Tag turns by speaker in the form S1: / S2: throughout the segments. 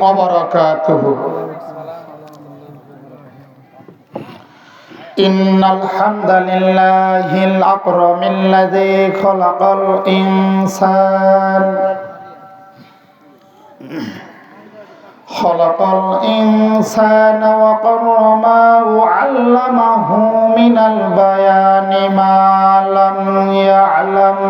S1: وبركاته. إن الحمد لله الأكرم الذي خلق الإنسان وكرمه وعلمه من البيان ما لم يعلم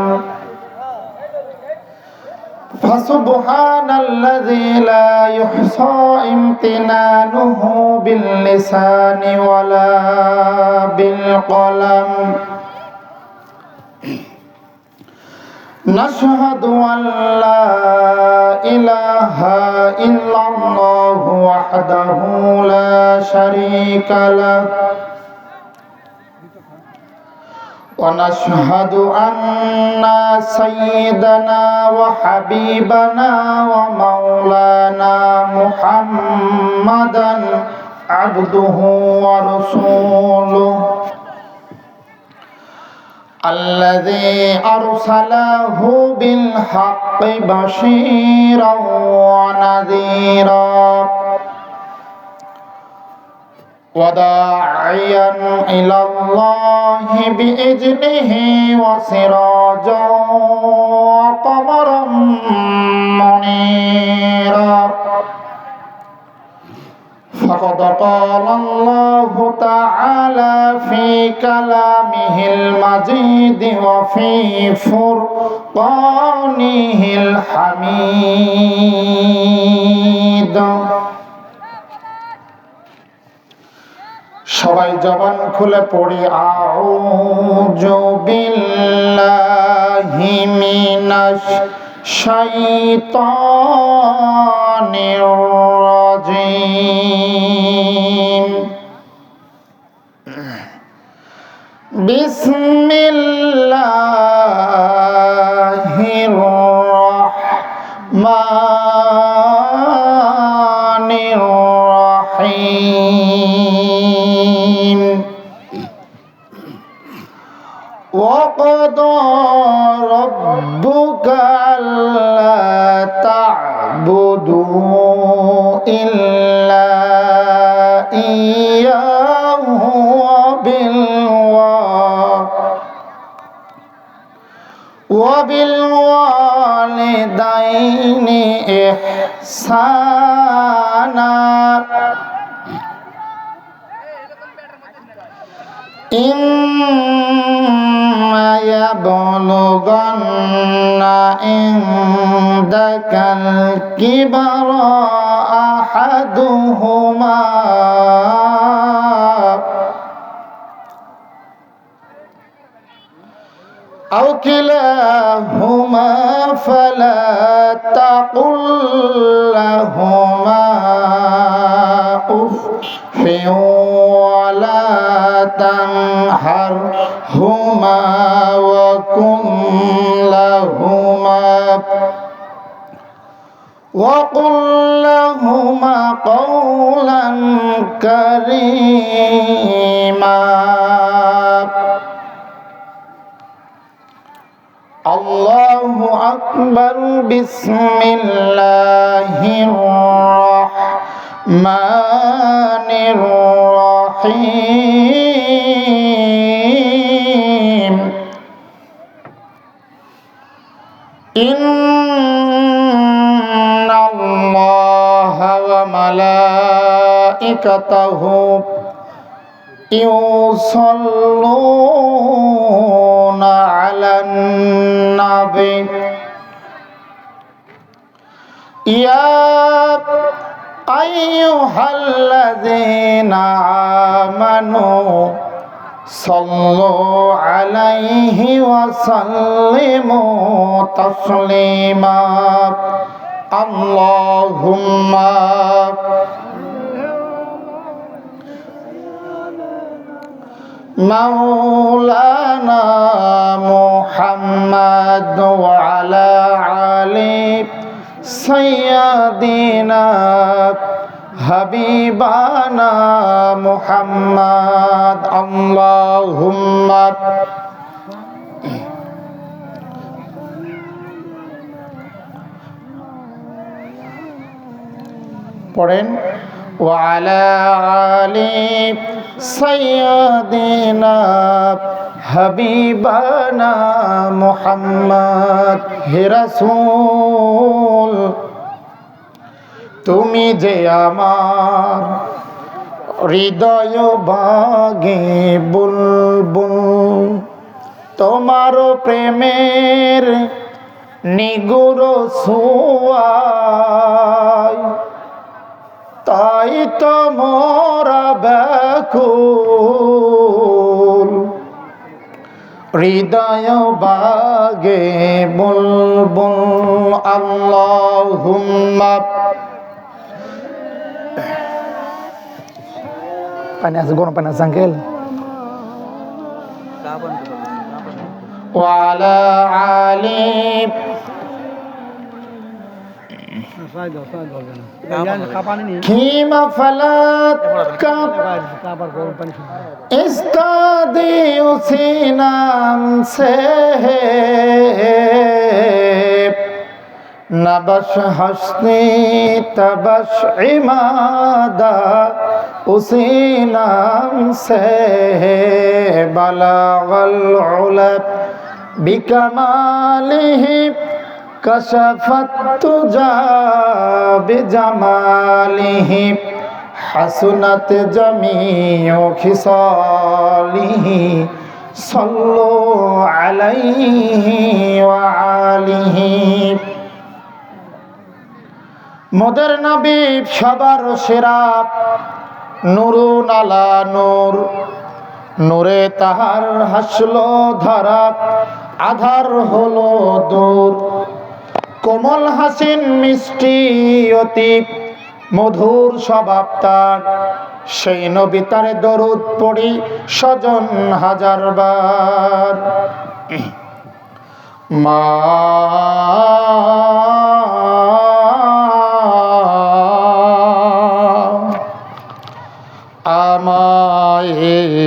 S1: فسبحان الذي لا يحصى امتنانه باللسان ولا بالقلم. نشهد أن لا إله إلا الله وحده لا شريك له ونشهد أن سيدنا وحبيبنا ومولانا محمدا عبده ورسوله الذي أرسله بالحق بشيرا ونذيرا وداعيا إلى الله بإذنه وسراجا وقمرا منيرا. فقد قال الله تعالى في كلامه المجيد وفي فرقانه الحميد. সবাই জবান খুলে পড়ি আউযু বিল্লাহি মিনাশ শাইতানির রাজিম। বিসমিল্লাহির রাহমানির রাহিম। وقضى ربك ألا تعبدوا إلا إياه وبالوالدين إحسانا إما يبلغن عندك الكبر أحدهما أو كلاهما فلا تقل لهما أف ولا تنهرهما وقل لهما قولا كريما. الله أكبر. بسم الله الرحمن الرحيم. إن الله وملائكته يصلون على النبي يا أيها الذين آمنوا صلوا عليه وسلموا تسليما. اللهم مولانا محمد وعلى آله سيدنا حبيبنا محمد. اللهم পড়েন ওয়ালা আলি সাইয়্যিদিনা হাবিবানা মুহাম্মদ। হে রাসূল, তুমি যে আমার হৃদয় বাগে বুলবুল, তোমার প্রেমের নিগুড় ছোঁয়ায় তাই তো মোরা ব্যাকুল, হৃদয় বাগে বুলবুল। আল্লাহুম্মা পানি আছে, গরম পানি আছে আঙ্কেল। ওয়ালা আলি খিমা ফালাত কাপ ইস্তাদি উসি নাম সে নবশ হসনি তবশ ইমাদা উসি নাম সে বলাগল উলাব বিকমালিহি কশফত তুজা বিজমালিহি হাসুনাত জমিউ খিসালিহি সাল্লু আলাইহি ওয়া আলিহি। মোদের নবী সবার সেরা, নূরুন আলা নূর, নূরে তাহার হাসলো ধারা, আধার হলো দূর। কোমল হাসিন মিষ্টি অতি মধুর স্বভাব তার, সেই নবী তার দরুদ পড়ি স্বজন হাজার বার। মা আমায়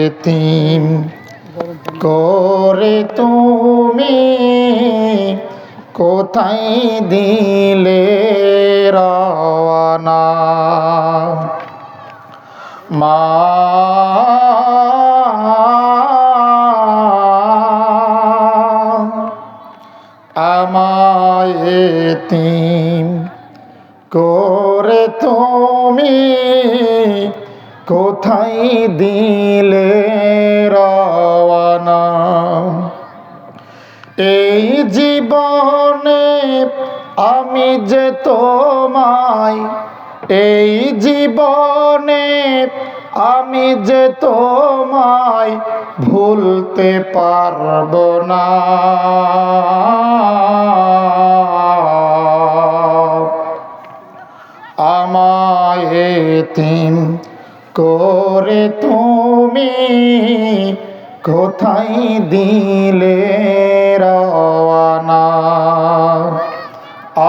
S1: এতিম করে তুমি কোথায় দিলে রওয়ানা, মা আমায় এতিম করে তুমি কোথায় দিলে রওয়ানা। এই জীবনে আমি যে তোমায়, এই জীবনে আমি যে তোমায় ভুলতে পারবো না। আমায় এতিম করে তুমি কোথায় দিলে রওয়ানা,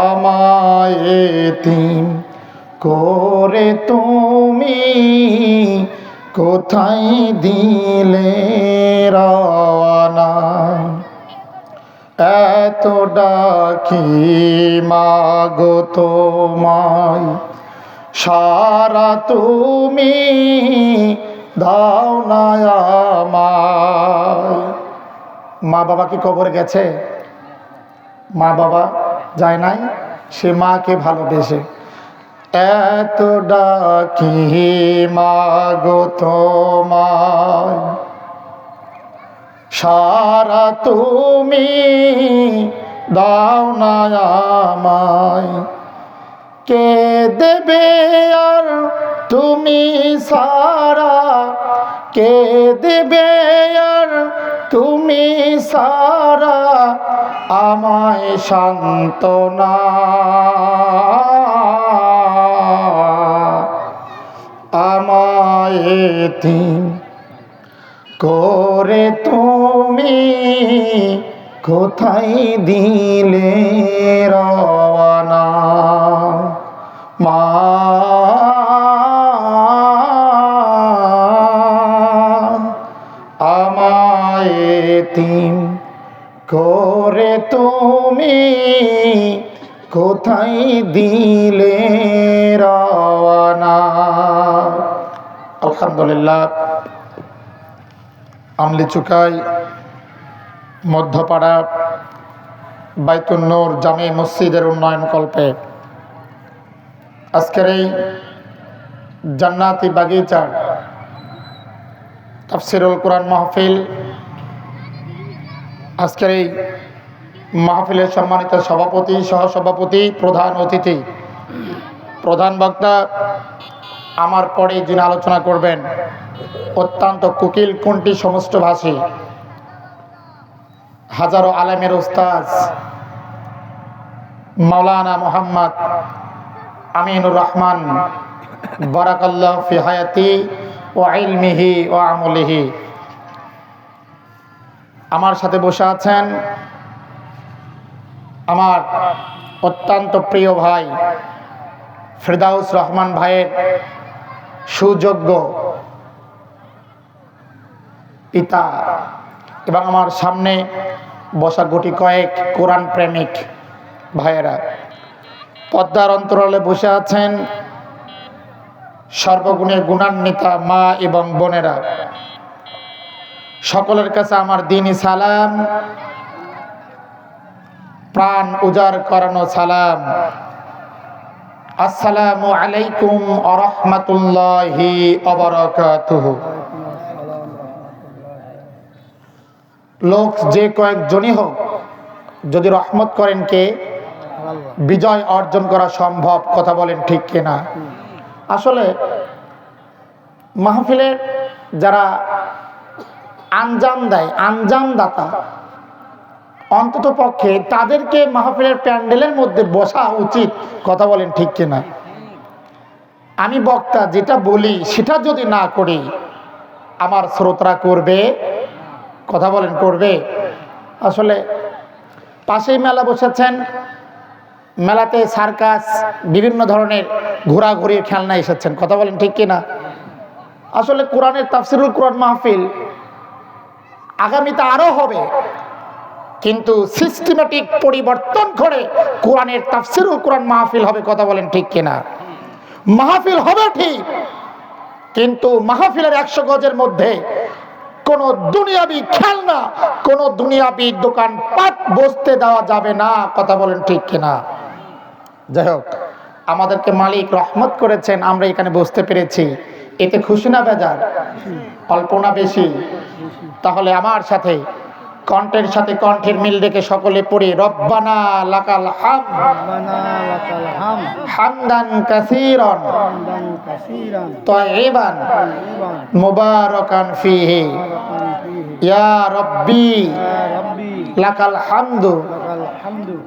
S1: আমায় এতিম করে তুমি কোথায় দিলে রওয়ানা। এত ডাকি মাগো তোমায়, সারা তুমি দাও না আমায়। মা বাবা কি কবরে গেছে? মা বাবা যায় নাই, সে মাকে ভালোবেসে। এত ডাকি মাগো তোমায়, সারা তুমি দাও না আমায়। কে দেবে আর তুমি সারা, কে দেবে আর তুমি সারা আমায় সান্ত্বনা। আমায় এতিম করে তুমি কোথায় দিলে রওয়ানা, মা আমায় এতিম করে তুমি কোথায় দিলে রওয়ানা। আলহামদুলিল্লাহ আমলিচুকাই মধ্যপাড়া বাইতুন নূর জামে মসজিদের উন্নয়ন কল্পে আজকের এই জান্নাতি বাগিচার তাফসিরুল কোরআন মাহফিল, আজকের এই মাহফিলের সম্মানিত সভাপতি, সহসভাপতি, প্রধান অতিথি, প্রধান বক্তা, আমার পরে যিনি আলোচনা করবেন অত্যন্ত কুকিল কুণ্ঠি সমষ্টভাষী হাজারো আলেমের উস্তাজ মাওলানা মোহাম্মদ আমিনুর রহমান বারাকাল্লাহু ফি হায়াতি ওয়া ইলমিহি ওয়া আমলিহি। আমার সাথে বসে আছেন আমার অত্যন্ত প্রিয় ভাই ফেরদাউস রহমান ভাইয়ের সুযোগ্য পিতা, এবং আমার সামনে বসা গুটি কয়েক কোরআন প্রেমিক ভাইয়েরা। পদ্মার অন্তরালে বসে আছেন সর্বগুণে গুণান্বিতা মা এবং বোনেরা। সকলের কাছে আমার দ্বীনি সালাম, প্রাণ উজাড় করানো সালাম। আসসালামু আলাইকুম ওয়া রাহমাতুল্লাহি ওয়া বারাকাতুহু। লোক যে কয়েকজনই হোক, যদি রহমত করেন কে, বিজয় অর্জন করা সম্ভব। কথা বলেন ঠিক কিনা? আসলে মাহফিলের যারা আঞ্জাম দেয়, আঞ্জামদাতা, অন্তত পক্ষে তাদেরকে মাহফিলের প্যান্ডেলের মধ্যে বসা উচিত। কথা বলেন ঠিক কিনা? আমি বক্তা যেটা বলি সেটা যদি না করি আমার শ্রোতারা করবে? কথা বলেন করবে? আসলে পাশেই মেলা বসেছেন, মেলাতে সার্কাস, বিভিন্ন ধরনের ঘোরাঘুরির খেলনা এসেছেন। কথা বলেন ঠিক কিনা? আসলে কোরআনের তাফসিরুল কোরআন মাহফিল আগামীতে আরো হবে, কিন্তু সিস্টেমেটিক পরিবর্তন করে কোরআনের তাফসিরুল কোরআন মাহফিল হবে। কথা বলেন ঠিক কিনা? মাহফিল হবে ঠিক, কিন্তু মাহফিলের 100 গজের মধ্যে কোন দুনিয়াবি খেলনা, কোন দুনিয়াবি দোকান পাট বসতে দেওয়া যাবে না। কথা বলেন ঠিক কিনা? যাই হোক, আমাদেরকে মালিক রহমত করেছেন, আমরা এখানে বসতে পেরেছি, এতে খুশি না বেজার? অল্প না বেশি? তাহলে আমার সাথে কণ্ঠের সাথে কণ্ঠের মিল রেখে সকলে পড়ি রব্বানা লাকাল হামদ হামদান কাসীরান তাইয়িবান মুবারাকান ফীহি ইয়া রাব্বি লাকাল হামদু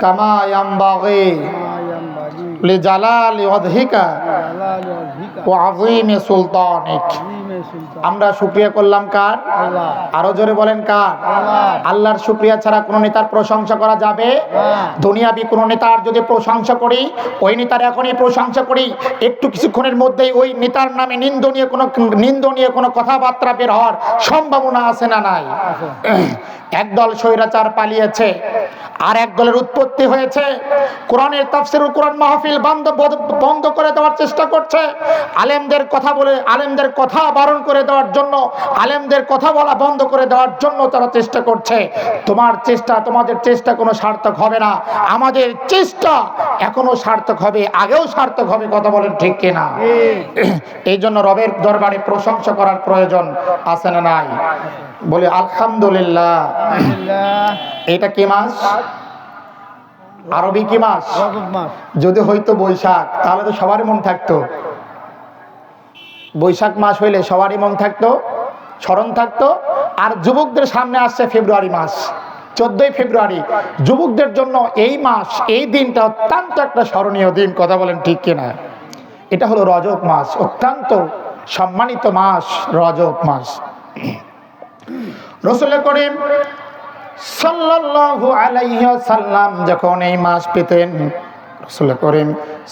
S1: কামা ইয়ানবাগি লিজালালি ওয়াজহিকা ওয়া আযীমি সুলতানিক। আমরা শুকরিয়া করলাম কার? আল্লাহ। আরো জোরে বলেন কার? আল্লাহ। আল্লাহর শুকরিয়া ছাড়া কোন নেতার প্রশংসা করা যাবে? দুনিয়াবি কোন নেতার যদি প্রশংসা করি, ওই নেতার এখনই প্রশংসা করি, একটু কিছুক্ষণের মধ্যেই ওই নেতার নামে নিন্দনীয় কোনো কথাবার্তা বের হওয়ার সম্ভাবনা আছে না নাই? একদল স্বৈরাচার পালিয়েছে, আর এক দলের উৎপত্তি হয়েছে। কোরআনের তাফসিরুল কোরআন মাহফিল বন্ধ করে দেওয়ার চেষ্টা করছে। আলেমদের কথা বলে, আলেমদের কথা বারণ করে দেওয়ার জন্য, আলেমদের কথা বলা বন্ধ করে দেওয়ার জন্য তারা চেষ্টা করছে। তোমাদের চেষ্টা কোনো সার্থক হবে না, আমাদের চেষ্টা এখনো সার্থক হবে, আগেও সার্থক হবে। কথা বলেন ঠিক কিনা? এই জন্য রবের দরবারে প্রশংসা করার প্রয়োজন আছে না নাই? বলি আলহামদুলিল্লাহ। এটা কি মাস? আরবি কি মাস? যদি হইতো বৈশাখ, তাহলে তো সবারই মন থাকতো। বৈশাখ মাস হইলে সবারই মন থাকতো, স্মরণ থাকতো। আর যুবকদের সামনে আসছে ফেব্রুয়ারি মাস, 14ই ফেব্রুয়ারি। যুবকদের জন্য এই মাস, এই দিনটা অত্যন্ত একটা স্মরণীয় দিন। কথা বলেন ঠিক কিনা? এটা হলো রজব মাস, অত্যন্ত সম্মানিত মাস রজব মাস। রাসূল করিম সাল্লাল্লাহু আলাইহি ওয়াসাল্লাম যখন এই মাস পেতেন, রাসূল করিম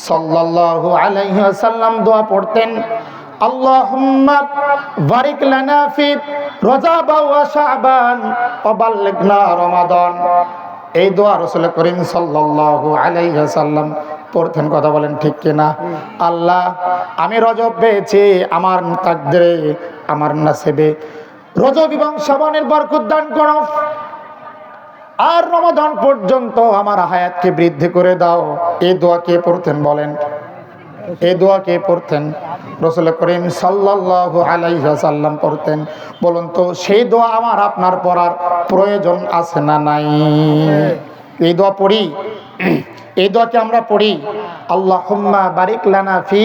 S1: সাল্লাল্লাহু আলাইহি ওয়াসাল্লাম দোয়া পড়তেন, আল্লাহুম্মা বারিক লানা ফি রজব ওয়া শাবান ওয়া বাল্লিগনা রমাদান। এই দোয়া রাসূল করিম সাল্লাল্লাহু আলাইহি ওয়াসাল্লাম পড়তেন, কথা বলেন ঠিক কিনা? আল্লাহ আমি রজব পেয়েছি, আমার তাকদিরে আমার নসিবে রজব এবং শাবানের বরকত দান করো, আর রমাদান পর্যন্ত আমার হায়াতকে বৃদ্ধি করে দাও। এই দোয়া কে পড়তেন বলেন? এই দোয়া কে পড়তেন? রাসূল করিম সাল্লাল্লাহু আলাইহি ওয়াসাল্লাম পড়তেন। বলুন তো সেই দোয়া আমার আপনার পড়ার প্রয়োজন আছে না নাই? এই দোয়া পড়ি, এই দোয়াকে আমরা পড়ি, আল্লাহুম্মা বারিক লানা ফি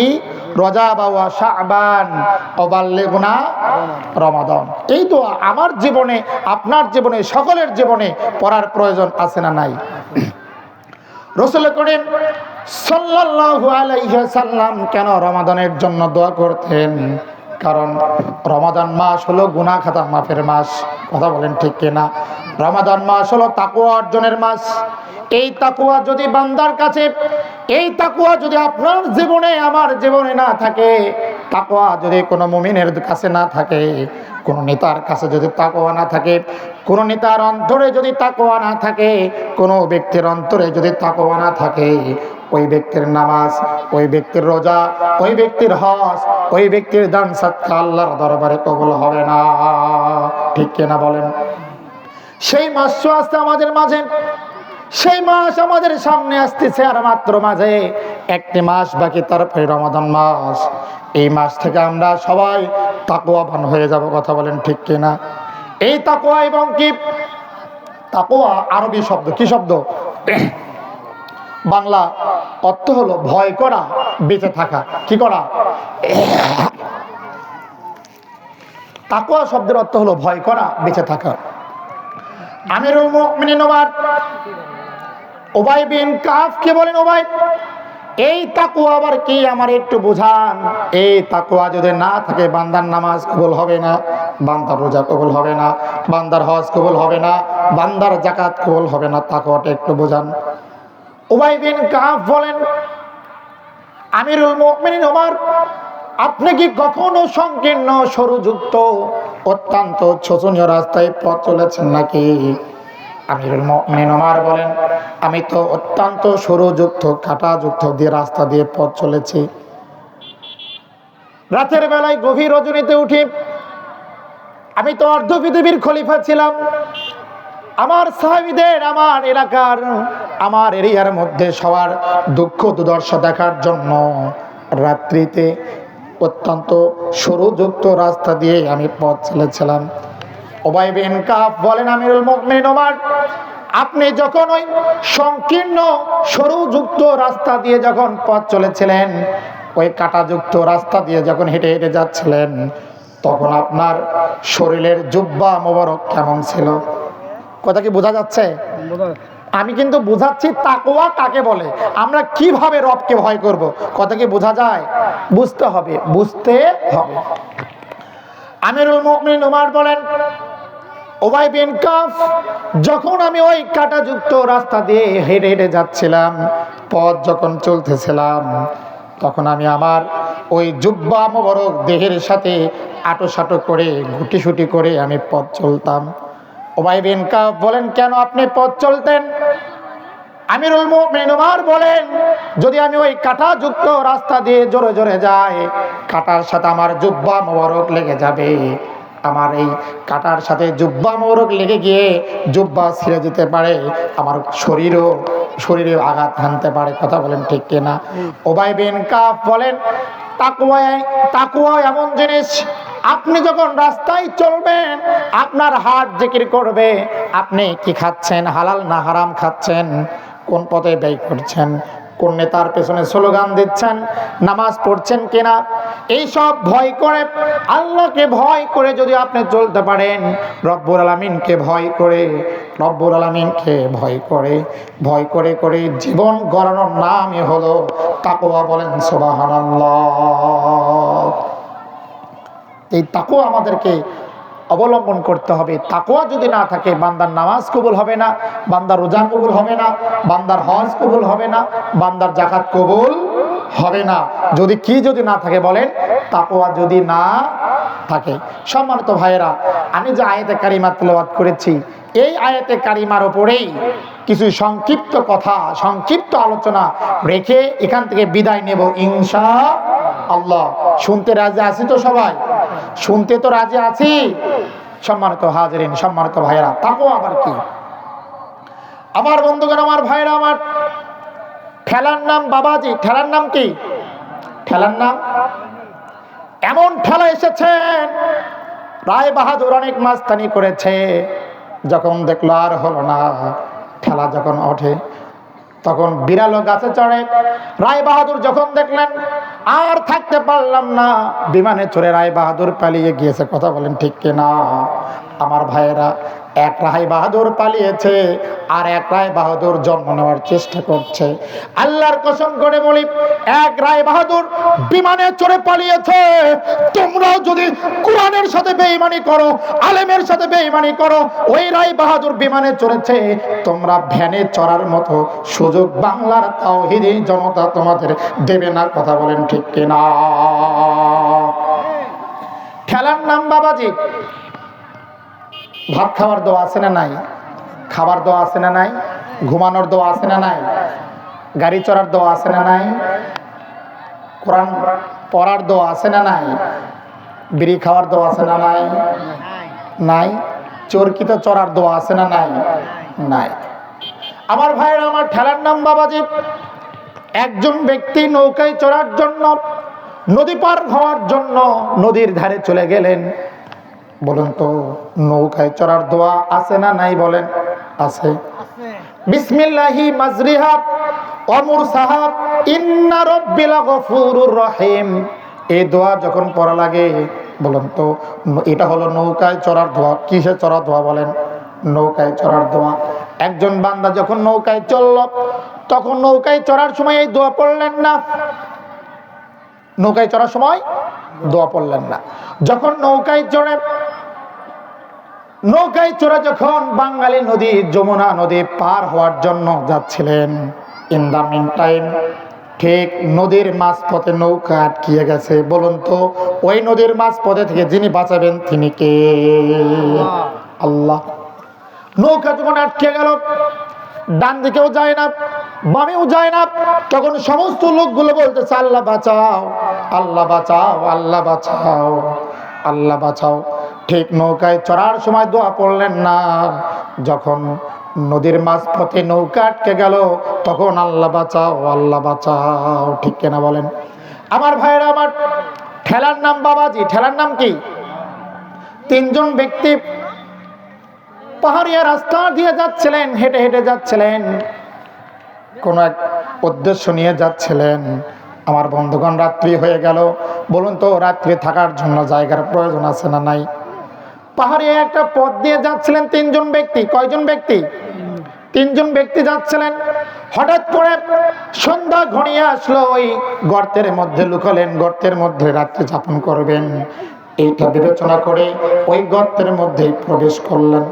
S1: রজব ওয়া শাবান ওয়া বাল্লিগনা রমাদান। এই দোয়া আমার জীবনে, আপনার জীবনে, সকলের জীবনে পড়ার প্রয়োজন আছে না নাই? রাসূল করিম সাল্লাল্লাহু আলাইহি ওয়াসাল্লাম কেন রমাদানের জন্য দোয়া করতেন? কারণ রমাদান মাস হলো গুনাহ খাতা মাফের মাস, কথা বলেন ঠিক কিনা? রমাদান মাস হলো তাকওয়া অর্জনের মাস। এই তাকওয়া যদি বান্দার কাছে, এই তাকওয়া যদি আপনার জীবনে আমার জীবনে না থাকে, তাকওয়া যদি কোনো মুমিনের কাছে না থাকে, কোন নেতার কাছে যদি তাকওয়া না থাকে, কোন নেতার অন্তরে যদি তাকওয়া না থাকে, কোন ব্যক্তির অন্তরে যদি তাকওয়া না থাকে, ওই ব্যক্তির নামাজ, ওই ব্যক্তির রোজা, ওই ব্যক্তির হজ, ওই ব্যক্তির দান সাদকা আল্লাহর দরবারে কবুল হবে না। ঠিক কিনা বলেন? সেই মাস আসতে আমাদের মাঝে, সেই মাস আমাদের সামনে আসতেছে, আর মাত্র মাঝে একটি মাস বাকি, তারপরে রমাদান মাস। এই মাস থেকে আমরা সবাই তাকওয়াবান হয়ে যাব, কথা বলেন ঠিক কিনা? এই তাকওয়া এবং কি তাকওয়া আরবি শব্দ, কি শব্দ? বাংলা অর্থ হলো ভয় করা, বেঁচে থাকা। কি করা? তাকওয়া শব্দের অর্থ হলো ভয় করা, বেঁচে থাকা। আমিরুল মুমিনিন উবাই বিন কাফ কে বলেন, উবাই এই তাকওয়া আবার কি আমার একটু বুঝান। এই তাকওয়া যদি না থাকে বান্দার নামাজ কবুল হবে না, বান্দার রোজা কবুল হবে না, বান্দার হজ কবুল হবে না, বান্দার যাকাত কবুল হবে না। তাকওয়াটা একটু বুঝান। উবাই বিন কাফ বলেন, আমিরুল মুমিনিন ওমর, আপনি কি কখনো সংকীর্ণ সরুযুক্ত অত্যন্ত শোচনীয় রাস্তায় পথ চলেছেন নাকি? আমিরুল মুমিনিন ওমর বলেন, আমি তো অত্যন্ত সরুযুক্ত কাঁটাযুক্ত দিয়ে রাস্তা দিয়ে পথ চলেছি। রাতের বেলায় গভীর রজনীতে উঠি, আমি তো অর্ধ পৃথিবীর খলিফা ছিলাম। আমার সাহাবীদের, আমার এলাকার, আমার এরিয়ার মধ্যে সবার দুঃখ দুর্দশা দেখার জন্য রাত্রিতে অত্যন্ত সরুযুক্ত রাস্তা দিয়ে আমি পথ চলেছিলাম। উবাই বিন কাফ বলেন, আমিরুল মুমিনিন ওমর, আপনি যখন ওই সংকীর্ণ সরুযুক্ত রাস্তা দিয়ে যখন পথ চলেছিলেন, ওই কাঁটাযুক্ত রাস্তা দিয়ে যখন হেঁটে হেঁটে যাচ্ছিলেন, তখন আপনার শরীরের জুব্বা মোবারক কেমন ছিল? কথা কি বোঝা যাচ্ছে? আমি কিন্তু বুঝাচ্ছি তাকওয়া কাকে বলে, আমরা কিভাবে রবকে ভয় করব। কথা কি বোঝা যায়? বুঝতে হবে, বুঝতে হবে। আমিরুল মুমিনিন ওমর বলেন, উবাই বিন কাফ, যখন আমি ওই কাঁটাযুক্ত রাস্তা দিয়ে হেঁটে হেঁটে যাচ্ছিলাম, পথ যখন চলতেছিলাম, তখন আমি আমার ওই জুব্বা মোবারক দেহের সাথে আটোসাটো করে গুটিসুটি করে আমি পথ চলতাম। উবাই বিন কাফ বলেন, কেন আপনি পথ চলতেন? আমিরুল মুমিনিন ওমর বলেন, যদি আমি ওই কাঁটাযুক্ত রাস্তা দিয়ে জোরে জোরে যাই, কাঁটার সাথে আমার জুব্বা মোবারক লেগে যাবে, আমার এই কাঁটার সাথে জুব্বা মোবারক লেগে গিয়ে জুব্বা ছিঁড়ে যেতে পারে, আমার শরীরে আঘাত হানতে পারে। কথা বলেন ঠিক কিনা? উবাই বিন কাফ বলেন, তাকওয়া এমন জিনিস, আপনি যখন রাস্তায় চলবেন, আপনার হাত জিকির করবে, আপনি কি খাচ্ছেন, হালাল না হারাম খাচ্ছেন, কোন পথে ব্যয় করছেন, কোন নেতার পেছনে স্লোগান দিচ্ছেন, নামাজ পড়ছেন কিনা, এই সব ভয় করে, আল্লাহকে ভয় করে যদি আপনি চলতে পারেন, রব্বুল আলামিনকে ভয় করে, রব্বুল আলামিনকে ভয় করে, ভয় করে করে জীবন গড়ানোর নামই হলো তাকওয়া। বলেন সুবহানাল্লাহ। এই তাকওয়া আমাদেরকে অবলম্বন করতে হবে। তাকওয়া যদি না থাকে, বান্দার নামাজ কবুল হবে না, বান্দার রোজা কবুল হবে না, বান্দার হজ কবুল হবে না, বান্দার যাকাত কবুল হবে না। যদি না থাকে বলেন, তাকওয়া যদি না থাকে। সম্মানিত ভাইয়েরা, আমি যে আয়াতে কারিমা তেলাওয়াত করেছি, এই আয়াতে কারিমার উপরেই কিছু সংক্ষিপ্ত কথা, সংক্ষিপ্ত আলোচনা রেখে এখান থেকে বিদায় নেব ইনশাআল্লাহ। শুনতে রাজি আছি তো সবাই? শুনতে তো রাজি আছি? সম্মানিত হাজিরিন, সম্মানিত ভাইয়েরা, তাকওয়া আবার কি? আমার বন্ধুগণ, আমার ভাইরা, আমার ঠেলার নাম বাবাজি। ঠেলার নাম কি? ঠেলার নাম এমন ঠেলা এসেছেন, রায় বাহাদুর অনেক মাস্তানি করেছে, যখন দেখলো আর হলো না, ঠেলা যখন ওঠে তখন বিড়ালও গাছে চড়ে। রায় বাহাদুর যখন দেখলেন আর থাকতে পারলাম না, বিমানে চড়ে রায় বাহাদুর পালিয়ে গিয়েছে। কথা বলেন ঠিক কিনা? আমার ভাইয়েরা, এক রায় বাহাদুর পালিয়েছে আর এক রায় বাহাদুর জন্ম নেওয়ার চেষ্টা করছে। আল্লাহর কসম করে বলি, এক রায় বাহাদুর বিমানে চড়ে পালিয়েছে। তোমরাও যদি কোরআনের সাথে বেঈমানি করো, আলেমের সাথে বেঈমানি করো, ওই রায় বাহাদুর বিমানে চড়েছে, তোমরা ভ্যানে চড়ার মতো সুযোগ বাংলার তাওহীদি জনতা তোমাদের দেবে না। কথা বলেন ঠিক কিনা? খেলার নাম বাবাজি। ভাত খাওয়ার দোয়া আছে না নাই? খাবার দোয়া আছে না নাই? ঘুমানোর দোয়া আছে না নাই? গাড়ি চড়ার দোয়া আছে না নাই? কোরআন পড়ার দোয়া আছে না নাই? বিড়ি খাওয়ার দোয়া আছে না নাই? নাই। চরকিতে চড়ার দোয়া আছে না নাই? নাই। আমার ভাইয়েরা, আমার ঠেলার নাম বাবাজি। একজন ব্যক্তি নৌকায় চড়ার জন্য, নদী পার হওয়ার জন্য নদীর ধারে চলে গেলেন। বলুন তো, নৌকায় চড়ার দোয়া আছে না নাই? বলেন। আছে। বিসমিল্লাহি মাজরিহা ওয়া মুরসাহা ইন্না রাব্বিল গফুরুর রহিম। এই দোয়া যখন পড়া লাগে, বলুন তো, এটা হলো নৌকায় চড়ার দোয়া। কিসে চড়ার দোয়া? বলেন। নৌকায় চড়ার দোয়া। একজন বান্দা যখন নৌকায় চলল, তখন নৌকায় চড়ার সময় এই দোয়া পড়লেন না। নৌকায় চড়ার সময় দোয়া পড়লেন না। যখন নৌকায় চড়ে যখন বাঙালি নদী, যমুনা নদী পার হওয়ার জন্য যাচ্ছিলেন, ইন দা মিন টাইম ঠিক নদীর মাঝপথে নৌকা আটকিয়ে গেছে। বলুন তো, ওই নদীর মাঝপথে থেকে যিনি বাঁচাবেন তিনি কে? আল্লাহ। নৌকা যখন আটকে গেল, ডান দিকেও যায় না, বামেও যায় না, তখন সমস্ত লোকগুলো বলতেছে, আল্লাহ বাঁচাও, আল্লাহ বাঁচাও, আল্লাহ বাঁচাও, আল্লাহ বাঁচাও। ঠিক নৌকায় চড়ার সময় দোয়া পড়লেন না। যখন নদীর মাঝপথে নৌকা আটকে গেল, তখন আল্লাহ বাঁচাও, আল্লাহ বাঁচাও। ঠিক কিনা বলেন? আমার ভাইয়েরা, আমার ঠেলার নাম বাবাজি। ঠেলার নাম কি? তিনজন ব্যক্তি পাহাড়িয়া রাস্তা দিয়ে যাচ্ছিলেন, হেঁটে হেঁটে যাচ্ছিলেন, কোন এক উদ্দেশ্য নিয়ে যাচ্ছিলেন। আমার বন্ধুগণ, রাত্রি হয়ে গেল। বলুন তো, রাত্রি থাকার জন্য জায়গার প্রয়োজন আছে না নাই? পাহাড়িয়া একটা পথ দিয়ে যাচ্ছিলেন তিনজন ব্যক্তি। কয়জন ব্যক্তি? তিনজন ব্যক্তি যাচ্ছিলেন। হঠাৎ করে সন্ধ্যা ঘনিয়ে আসলো। ওই গর্তের মধ্যে লুকালেন, গর্তের মধ্যে রাত্রি যাপন করবেন, এইটা বিবেচনা করে ওই গর্তের মধ্যে প্রবেশ করলেন।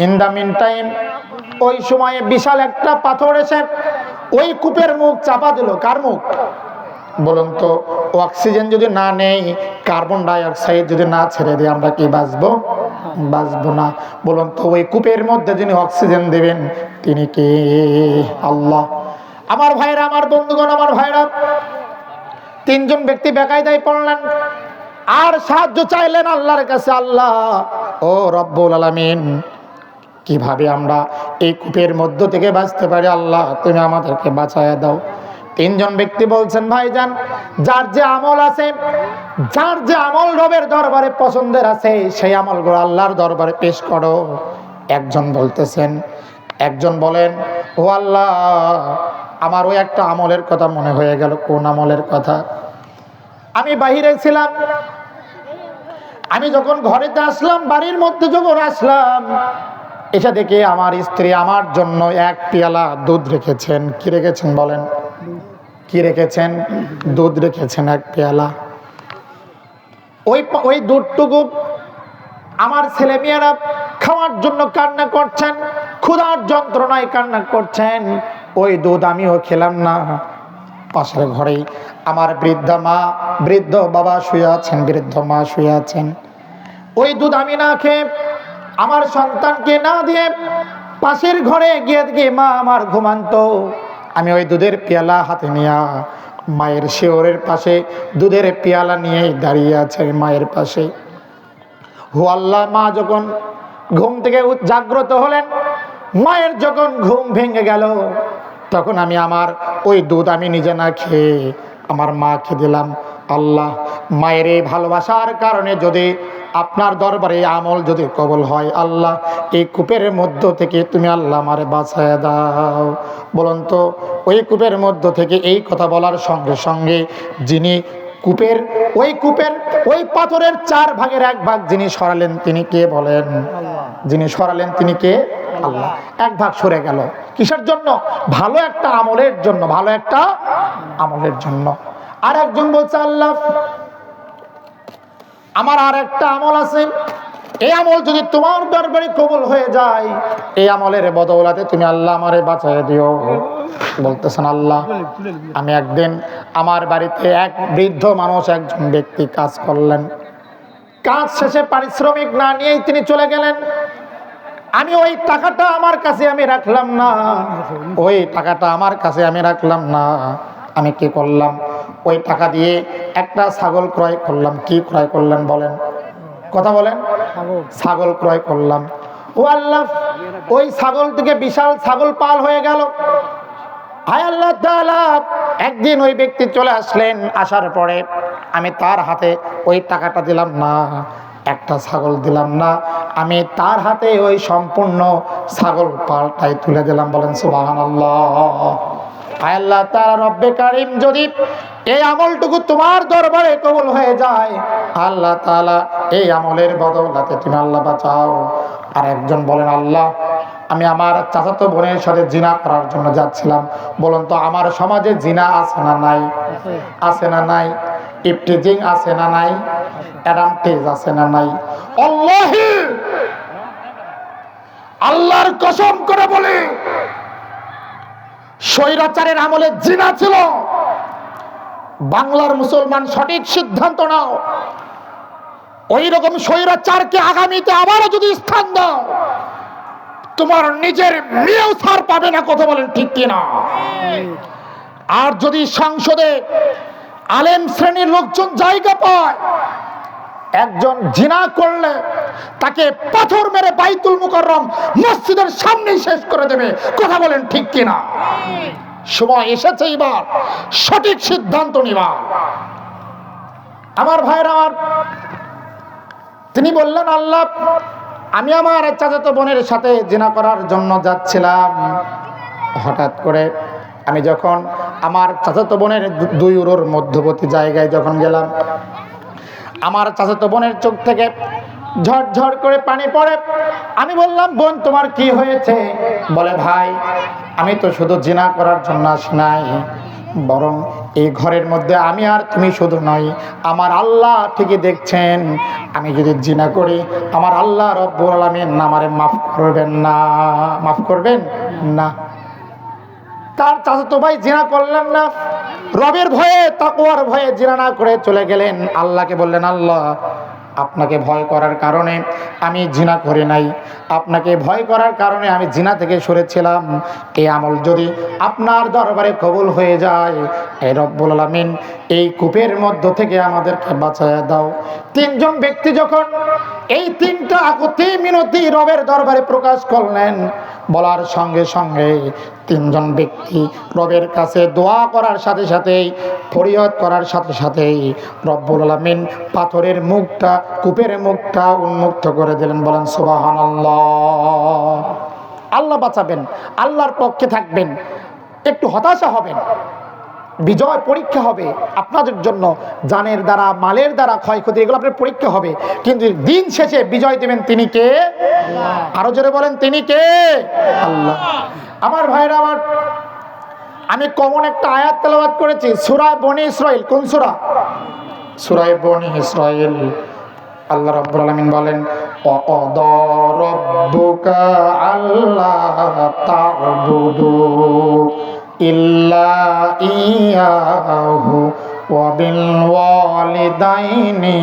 S1: ইন দা মিন টাইম ওই সময়ে বিশাল একটা পাথর এসে ওই কূপের মুখ চাপা দিল। কার মুখ? বলুন তো, অক্সিজেন যদি না নেই, কার্বন ডাই অক্সাইড যদি না ছেড়ে দিই, আমরা কি বাঁচবো? বাঁচবো না। বলুন তো, ওই কূপের মধ্যে যিনি অক্সিজেন দেবেন তিনি কে? আল্লাহ। আমার ভাইরা, আমার বন্ধুগণ, আমার ভাইরা, তিনজন ব্যক্তি বেকায়দায় পড়লেন আর সাহায্য চাইলেন আল্লাহর কাছে। আল্লাহ ও রব্বুল আলামিন, কিভাবে আমরা এই কূপের মধ্য থেকে বাঁচতে পারি? আল্লাহ, তুমি আমাদেরকে বাঁচায়া দাও। তিনজন ব্যক্তি বলছেন, ভাইজান, যার যে আমল আছে, যার যে আমল রবের দরবারে পছন্দের আছে, সেই আমলগুলো আল্লাহর দরবারে পেশ করো। একজন বলতেছেন, একজন বলেন, ও আল্লাহ, আমার ওই একটা আমলের কথা মনে হয়ে গেল। কোন আমলের কথা? আমি বাহিরে ছিলাম, আমি যখন ঘরেতে আসলাম, বাড়ির মধ্যে যখন আসলাম, এসে দেখে আমার স্ত্রী আমার জন্য এক পেয়ালা দুধ রেখেছেন। কি রেখেছেন? বলেন। কি রেখেছেন? দুধ রেখেছেন এক পেয়ালা। ওই দুধটুকু আমার ছেলে মেয়েরা খাওয়ার জন্য কান্না করছেন, ক্ষুধার যন্ত্রণায় কান্না করছেন। ওই দুধ আমিও খেলাম না। পাশের ঘরেই আমার বৃদ্ধা মা, বৃদ্ধ বাবা শুয়ে আছেন, বৃদ্ধ মা শুয়ে আছেন। ওই দুধ আমি না খেয়ে আমার সন্তানকে না দিয়ে পাশের ঘরে গিয়ে দেখি মা আমার ঘুমান্ত। আমি ওই দুধের পেয়ালা হাতে নিয়ে মায়ের শিওরের পাশে দুধের পেয়ালা নিয়েই দাঁড়িয়ে আছে মায়ের পাশে। হু আল্লাহ, মা যখন ঘুম থেকে জাগ্রত হলেন, মায়ের যখন ঘুম ভেঙে গেল, তখন আমি আমার ওই দুধ আমি নিজে না খেয়ে আমার মাকে দিলাম। আল্লাহ, মায়ের এই ভালোবাসার কারণে যদি আপনার দরবারে আমল যদি কবুল হয়, আল্লাহ এই কূপের মধ্য থেকে তুমি আল্লাহ আমারে বাঁচায় দাও। বলুন তো, ওই কূপের মধ্য থেকে এই কথা বলার সঙ্গে সঙ্গে যিনি কূপের ওই পাথরের 4 ভাগের 1 ভাগ যিনি সরালেন তিনি কে বলেন? যিনি সরালেন তিনি কে? আল্লাহ। 1 ভাগ সরে গেল কিসের জন্য? ভালো একটা আমলের জন্য, ভালো একটা আমলের জন্য। আর একজন বলছে, আল্লাহ আমার আর একটা আমল আছে, এই আমল যদি তোমার দরবারে কবুল হয়ে যায়, এই আমলের বদৌলতে তুমি আল্লাহ আমারে বাঁচায় দিও। বলতেছেন, আল্লাহ আমি একদিন আমার বাড়িতে এক বৃদ্ধ মানুষ, একজন ব্যক্তি কাজ করলেন, কাজ শেষে পারিশ্রমিক না নিয়েই তিনি চলে গেলেন। আমি ওই টাকাটা আমার কাছে আমি রাখলাম না, ওই টাকাটা আমার কাছে আমি রাখলাম না। আমি কি করলাম? ওই টাকা দিয়ে একটা ছাগল ক্রয় করলাম। কি ক্রয় করলেন বলেন? কথা বলেন। ছাগল ক্রয় করলাম। ও আল্লাহ, ওই ছাগল থেকে বিশাল ছাগল পাল হয়ে গেল। হায় আল্লাহ তাআলা, একদিন ওই ব্যক্তি চলে আসলেন, আসার পরে আমি তার হাতে ওই টাকাটা দিলাম না, একটা ছাগল দিলাম না, আমি তার হাতে ওই সম্পূর্ণ ছাগল পালটাই তুলে দিলাম। বলেন সুবহানাল্লাহ। আল্লাহ তাআলা রব্বে কারীম যদি এই আমলটুকু তোমার দরবারে কবুল হয়ে যায়, আল্লাহ তাআলা এই আমলের বদৌলতে তুমি আল্লাহ বাঁচাও। আর একজন বলেন, আল্লাহ আমি আমার চাচাতো বোনের সাথে জিনা করার জন্য যাচ্ছিলাম। বলুন তো, আমার সমাজে জিনা আছে না নাই? আছে না নাই? ইফটিজিং আছে না নাই? অ্যাডামটেজ আছে না নাই? আল্লাহি, আল্লাহর কসম করে বলি, স্বৈরাচারের আমলে জিনা ছিল। বাংলার মুসলমান সঠিক সিদ্ধান্ত নাও, ওই রকম স্বৈরাচারকে আগামীতে আবারও যদি স্থান দাও, তোমার নিজের মেয়েও ছাড় পাবে না। কথা বলেন ঠিক কিনা? আর যদি সংসদে আলেম শ্রেণীর লোকজন জায়গা পায়, একজন জিনা করলে তাকে পাথর মেরে বাইতুল মুকাররম মসজিদের সামনেই শেষ করে দেবে। কথা বলেন ঠিক কিনা? সময় এসেছে এবার সঠিক সিদ্ধান্ত নিবা। আমার ভাইরা আমার, তিনি বললেন, আল্লাহ আমি আমার চাচাতো বোনের সাথে জিনা করার জন্য যাচ্ছিলাম। হঠাৎ করে আমি যখন আমার চাচাতো বোনের 2 ইউরোর মধ্যবর্তী জায়গায় যখন গেলাম, আমার চাচাতো বোনের চোখ থেকে ঝরঝর করে পানি পড়ে। আমি বললাম, বোন তোমার কি হয়েছে? বলে, ভাই আমি তো শুধু জিনা করার জন্য আসি নাই, বরং এই ঘরের মধ্যে আমি আর তুমি শুধু নয়, আমার আল্লাহ ঠিকই দেখছেন, আমি যদি জিনা করি আমার আল্লাহ রব্বুল আলামিন আমারে মাফ করবেন না। মাফ করবেন না। তার চাচাতো ভাই জিনা করলেন না, রবের ভয়ে তাকওয়ার ভয়ে জিনা না করে চলে গেলেন। আল্লাহকে বললেন, আল্লাহ আপনাকে ভয় করার কারণে আমি জিনা করি নাই, আপনাকে ভয় করার কারণে আমি জিনা থেকে সরেছিলাম। এই আমল যদি আপনার দরবারে কবুল হয়ে যায়, হে রব্বুল আলামিন এই কূপের মধ্য থেকে আমাদেরকে বাঁচায় দাও। 3 জন ব্যক্তি যখন এই 3টা আকুতি মিনতি রবের দরবারে প্রকাশ করলেন, বলার সঙ্গে সঙ্গে 3 জন ব্যক্তি রবের কাছে দোয়া করার সাথে সাথেই, ফরিয়াদ করার সাথে সাথেই রব্বুল আলামিন পাথরের মুখটা, কূপের মুখটা উন্মুক্ত করে দিলেন। বলেন সুবহানাল্লাহ। আল্লাহ বাঁচাবেন, আল্লাহর পক্ষে থাকবেন, একটু হতাশা হবেন, বিজয় পরীক্ষা হবে আপনাদের জন্য, জানের দ্বারা মালের দ্বারা ক্ষয়ক্ষতি এগুলো আপনার পরীক্ষা হবে, কিন্তু দিন শেষে বিজয় দেবেন তিনি কে? আরো জোরে বলেন, তিনি কে? আল্লাহ। আমার ভাইরা আমার, আমি কমন একটা আয়াত তেলাওয়াত করেছি, সূরা বনী ইসরাইল। কোন সূরা? সূরা বনী ইসরাইল। আল্লাহ রাব্বুল আলামিন বলেন, ওয়াকাদা রাব্বুকা আল্লা তা'বুদু ইল্লা ইয়াহু ওয়া বিল ওয়ালিদাইনি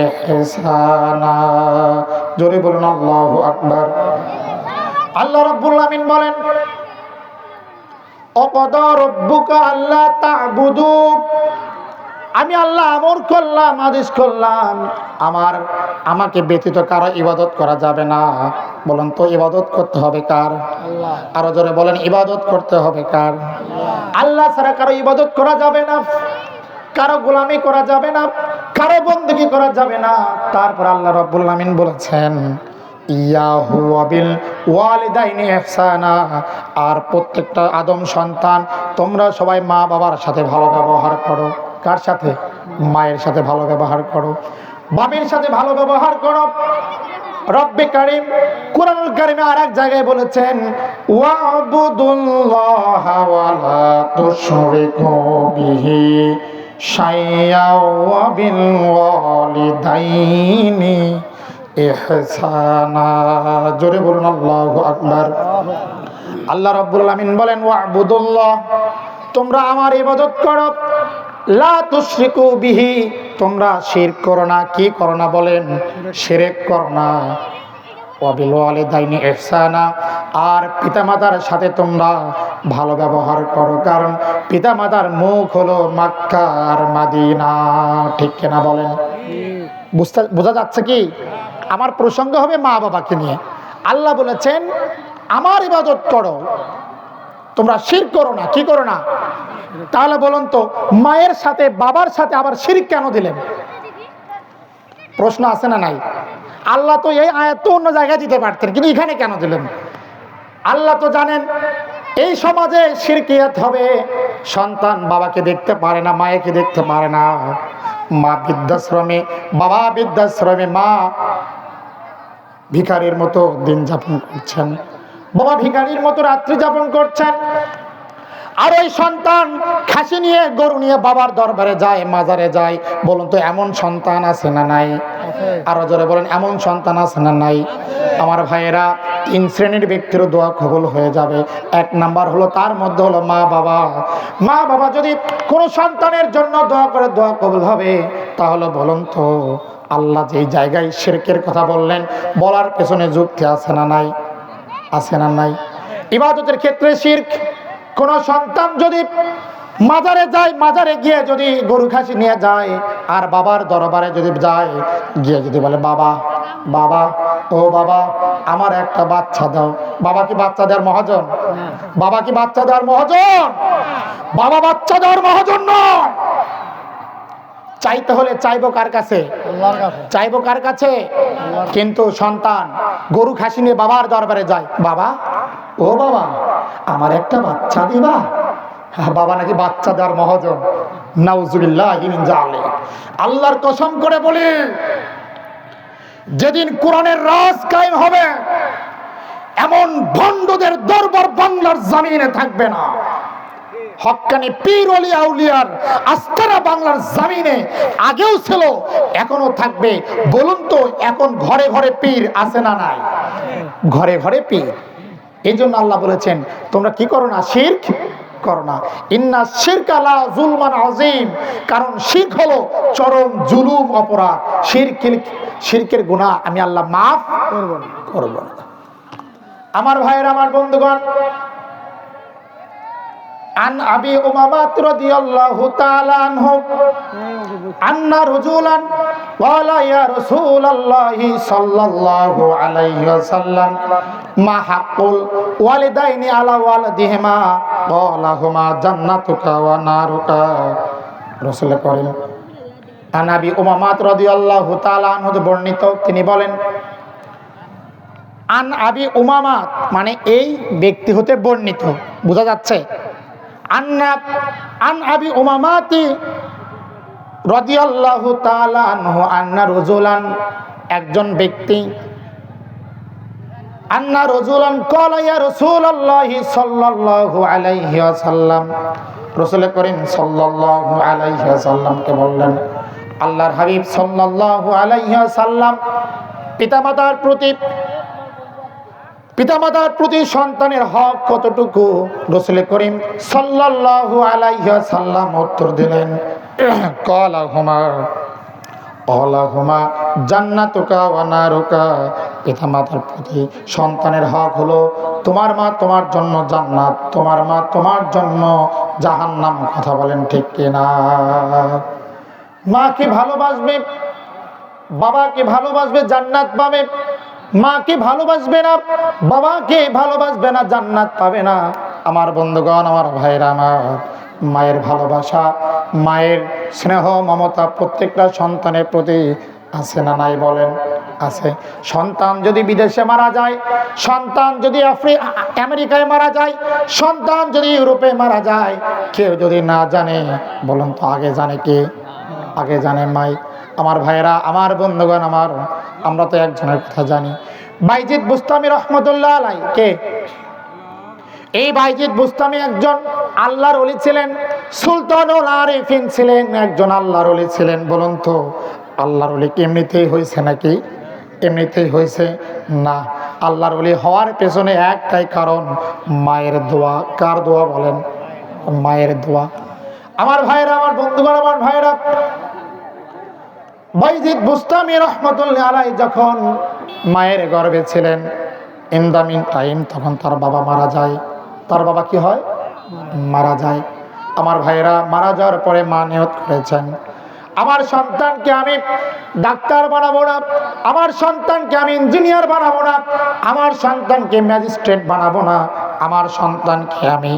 S1: ইহসানা। জোরে বলুন আল্লাহু আকবার। আল্লাহ রাব্বুল আমিন বলেন, ওয়াকাদা রাব্বুকা আল্লা তা'বুদু, আমি আল্লাহ আমর করলাম, আদেশ করলাম, আমাকে ব্যতীত কারো ইবাদত করা যাবে না। বলেন তো ইবাদত করতে হবে কার? আল্লাহ। আরো জোরে বলেন ইবাদত করতে হবে কার? আল্লাহ ছাড়া কারো ইবাদত করা যাবে না, কারো গোলামি করা যাবে না, কারো বন্দেগী করা যাবে না। তারপর আল্লাহ রাব্বুল আমিন বলেছেন ইয়াহু ওয়া বিল ওয়ালিদাইনি ইহসানা, আর প্রত্যেকটা আদম সন্তান তোমরা সবাই মা বাবার সাথে ভালো ব্যবহার করো। কার সাথে? মায়ের সাথে ভালো ব্যবহার করো, বাবার সাথে ভালো ব্যবহার করো। রব্বে কারীম কুরআনুল কারীমে আরেক জায়গায় বলেছেন ওয়া'বুদুল্লাহা ওয়া লা তুশরিকু বিহি শাইয়্যা ওয়া বিল ওয়ালিদাইনি ইহসানা। জোরে বলুন আল্লাহু আকবার। আল্লাহ রাব্বুল আমিন বলেন ওয়া'বুদুল্লাহ, তোমরা আমার ইবাদত করো, লা তুশরিকু বিহি, তোমরা শিরক করো না। কি করো না বলেন? শিরক করো না। ওয়া বিল ওয়ালিদাইনি ইহসানা, আর পিতামাতার সাথে তোমরা ভালো ব্যবহার করো, কারণ পিতামাতার মুখ হলো মক্কা আর মদিনা। ঠিক কিনা বলেন? বোঝা যাচ্ছে কি? আমার প্রসঙ্গ হবে মা বাবাকে নিয়ে। আল্লাহ বলেছেন আমার ইবাদত করো, তোমরা শিরক করো না। কি করো না? তাহলে বলুন তো মায়ের সাথে বাবার সাথে আবার শিরক কেন দিলেন? প্রশ্ন আছে না নাই? আল্লাহ তো এই আয়াত তো অন্য জায়গায় দিতে পারতেন, কিন্তু এখানে কেন দিলেন? আল্লাহ তো জানেন এই সমাজে শিরকিয়াত হবে, সন্তান বাবাকে দেখতে পারে না, মায়েকে দেখতে পারে না। মা বৃদ্ধাশ্রমে, বাবা বৃদ্ধাশ্রমে, মা ভিখারির মতো দিন যাপন করছেন, বাবা ভিখারির মতো রাত্রি যাপন করছেন। আর ওই সন্তান খাসি নিয়ে গরু নিয়ে বাবার দরবারে যায়, মাজারে যায়। বলুন তো এমন সন্তান আছে না নাই? আরো জোরে বলেন এমন সন্তান আছে না নাই? আমার ভাইয়েরা, 3 শ্রেণীর ব্যক্তির দোয়া কবুল হয়ে যাবে। 1 নাম্বার হলো, তার মধ্যে হলো মা বাবা। মা বাবা যদি কোনো সন্তানের জন্য দোয়া করে, দোয়া কবুল হবে। তাহলে বলুন তো আল্লাহ যেই জায়গায় শিরকের কথা বললেন, বলার পেছনে যুক্তি আছে না নাই? আছে না নাই? ইবাদতের ক্ষেত্রে শিরক। কোন সন্তান যদি মাজারে যায়, মাজারে গিয়ে যদি গরু খাসি নিয়ে যায়, আর বাবার দরবারে যদি যায়, গিয়ে যদি বলে বাবা, বাবা, ও বাবা আমার একটা বাচ্চা দাও। বাবা কি বাচ্চা দেওয়ার মহাজন? বাবা কি বাচ্চা দেওয়ার মহাজন? বাবা বাচ্চা দেওয়ার মহাজন নয়। চাইতে হলে চাইবো কার কাছে? আল্লাহর কাছে। চাইবো কার কাছে? কিন্তু সন্তান গরু খাসি নিয়ে বাবার দরবারে যায়, বাবা, ও বাবা আমার একটা বাচ্চা দিবা। বাবা নাকি বাচ্চা দেওয়ার মহাজন। নাউজুবিল্লাহি মিন যালিক। আল্লাহর কসম করে বলি, যেদিন কোরআনের রাজ কায়েম হবে, এমন ভণ্ডদের দরবার বাংলার জমিনে থাকবে না। হক্কানি পীর ওলি আউলিয়ার আস্তানা বাংলার জমিনে আগেও ছিল, এখনো থাকবে। বলুন তো এখন ঘরে ঘরে পীর আছে না নাই? ঘরে ঘরে পীর। এই জন্য আল্লাহ বলেছেন তোমরা কি করো না? শিরক করো না। ইন্না শিরকা লা যুলমান আযীম, কারণ শিরক হলো চরম জুলুম, অপরাধ। শিরকের গুনাহ আমি আল্লাহ মাফ করব না। আমার ভাইয়েরা, আমার বন্ধুগণ, আন আবি উমামাহ রাদিয়াল্লাহু তাআলা আনহু আন্না রাজুলান ক্বালা ইয়া রাসূলুল্লাহি সাল্লাল্লাহু আলাইহি ওয়াসাল্লাম মা হাক্কুল ওয়ালিদাইনি আলা ওয়ালাদিহিমা ক্বালা হুমা জান্নাতুকা ওয়া নারুকা। রাসূল করিম আন আবি উমামাহ রাদিয়াল্লাহু তাআলা আনহু বর্ণিত, তিনি বলেন আন আবি উমামাহ মানে এই ব্যক্তি হতে বর্ণিত। বোঝা যাচ্ছে? আন আবি উমামাতি রাদিয়াল্লাহু তাআলা আনহু আন্না রাজুলান, একজন ব্যক্তি, আন্না রাজুলান ক্বালা ইয়া রাসূলুল্লাহি সাল্লাল্লাহু আলাইহি ওয়াসাল্লাম। রাসূল করিম সাল্লাল্লাহু আলাইহি ওয়াসাল্লামকে বললেন, আল্লাহর হাবিব সাল্লাল্লাহু আলাইহি ওয়াসাল্লাম পিতামাতার প্রতি সন্তানের হক কতটুকু? রাসূল করিম সাল্লাল্লাহু আলাইহি ওয়াসাল্লাম উত্তর দিলেন, কলাহুমা জান্নাতুকা ওয়া নারুকা। পিতা মাতার প্রতি সন্তানের হক হলো তোমার মা তোমার জন্য জান্নাত, তোমার মা তোমার জন্য জাহান্নাম। কথা বলেন ঠিক কিনা? মাকে ভালোবাসবে, বাবাকে ভালোবাসবে, জান্নাত পাবে। মাকে ভালোবাসবে না, বাবাকে ভালোবাসবে না, জান্নাত পাবে না। আমার বন্ধুগণ, আমার ভাইরা, আমার মায়ের ভালোবাসা, মায়ের স্নেহ মমতা প্রত্যেকটা সন্তানের প্রতি আছে না নাই বলেন? আছে। সন্তান যদি বিদেশে মারা যায়, সন্তান যদি আমেরিকায় মারা যায়, সন্তান যদি ইউরোপে মারা যায়, কেউ যদি না জানে, বলুন তো আগে জানে কে? আগে জানে মাই। আমার ভাইরা, আমার বন্ধুগণ, আমরা তো একজনের কথা জানি, বাইজিদ বুস্তামি রহমতুল্লাহ আলাই। কে? এই বাইজিদ বুস্তামি একজন আল্লাহর ওলি ছিলেন, সুলতানুল আরিফিন ছিলেন, একজন আল্লাহর ওলি ছিলেন। বলুন তো আল্লাহর ওলি কি এমনিতেই হয়েছে নাকি? এমনিতেই হয়েছে না। আল্লাহর ওলি হওয়ার পেছনে একটাই কারণ, মায়ের দোয়া। কার দোয়া বলেন? মায়ের দোয়া। আমার ভাইরা, আমার বন্ধুগণ, আমার ভাইরা, বাইজিদ বুস্তামি রহমতুল্লাহ আলাই যখন মায়ের গর্ভে ছিলেন, ইন দ্য মিন টাইম তখন তার বাবা মারা যায়। তার বাবা কি হয়? মারা যায়। আমার ভাইরা, মারা যাওয়ার পরে মা নিয়ত করেছেন, আমার সন্তানকে আমি ডাক্তার বানাবো না, আমার সন্তানকে আমি ইঞ্জিনিয়ার বানাবো না, আমার সন্তানকে ম্যাজিস্ট্রেট বানাবো না, আমার সন্তানকে আমি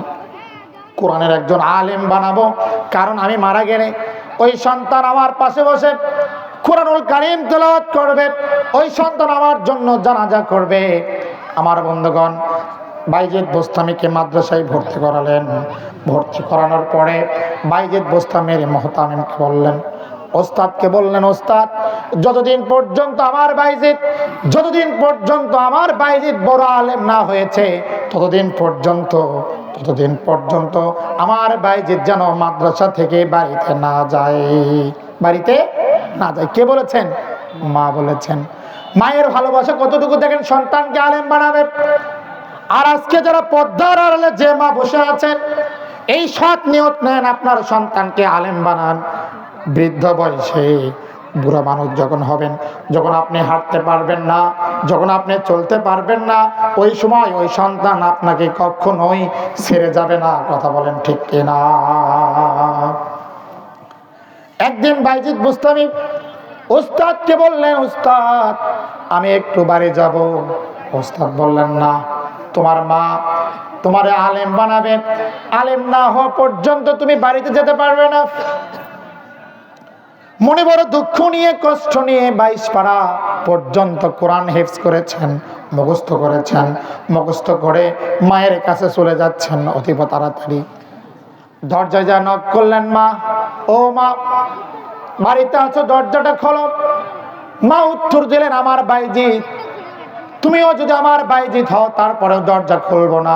S1: কোরআনের একজন আলেম বানাবো। কারণ আমি মারা গেলে ওই সন্তান আমার পাশে বসে কোরআনুল কারীম তেলাওয়াত করবে, ওই সন্তান আমার জন্য জানাজা করবে। আমার বন্ধুগণ, বাইজিদ বুস্তামিকে মাদ্রাসায় ভর্তি করালেন। ভর্তি করানোর পরে বাইজিদ বুস্তামির মুহতামিমকে বললেন, ওস্তাদকে বললেন, ওস্তাদ, যতদিন পর্যন্ত আমার বাইজিদ বড় আলেম না হয়েছে, ততদিন পর্যন্ত আমার বাইজিদ যেন মাদ্রাসা থেকে বাড়িতে না যায়, বাড়িতে না যায়। কে বলেছেন? মা বলেছেন। মায়ের ভালোবাসা কতটুকু দেখেন, সন্তানকে আলেম বানাবে। আর আজকে যারা পর্দার আড়ালে যে মা বসে আছেন, এই সৎ নিয়ত নেন, আপনার সন্তানকে আলেম বানান। বৃদ্ধ বয়সে বুড়া মানুষ যখন হবেন, যখন আপনি হাঁটতে পারবেন না, যখন আপনি চলতে পারবেন না, ওই সময় ওই সন্তান আপনাকে কখনোই ছেড়ে যাবে না। কথা বলেন ঠিক কিনা? একদিন বাইজিদ বুস্তামি ওস্তাদকে বললেন, ওস্তাদ, আমি একটু বাড়ি যাব। ওস্তাদ বললেন, না, তোমার মা তোমারে আলেম বানাবে, আলেম না হওয়া পর্যন্ত তুমি বাড়িতে যেতে পারবে না। মনে বড় দুঃখ নিয়ে, কষ্ট নিয়ে 22 পারা পর্যন্ত কোরআন হিফজ করেছেন, মুখস্থ করেছেন। মুখস্থ করে মায়ের কাছে চলে যাচ্ছেন অতীব তাড়াতাড়ি। দরজায় যা নক করলেন, মা, ও মা, বাড়িতে আছো, দরজাটা খোলো। মা উত্তর দিলেন, আমার বাইজিদ, তুমিও যদি আমার বাইজিদ হও, তারপরেও দরজা খুলবো না।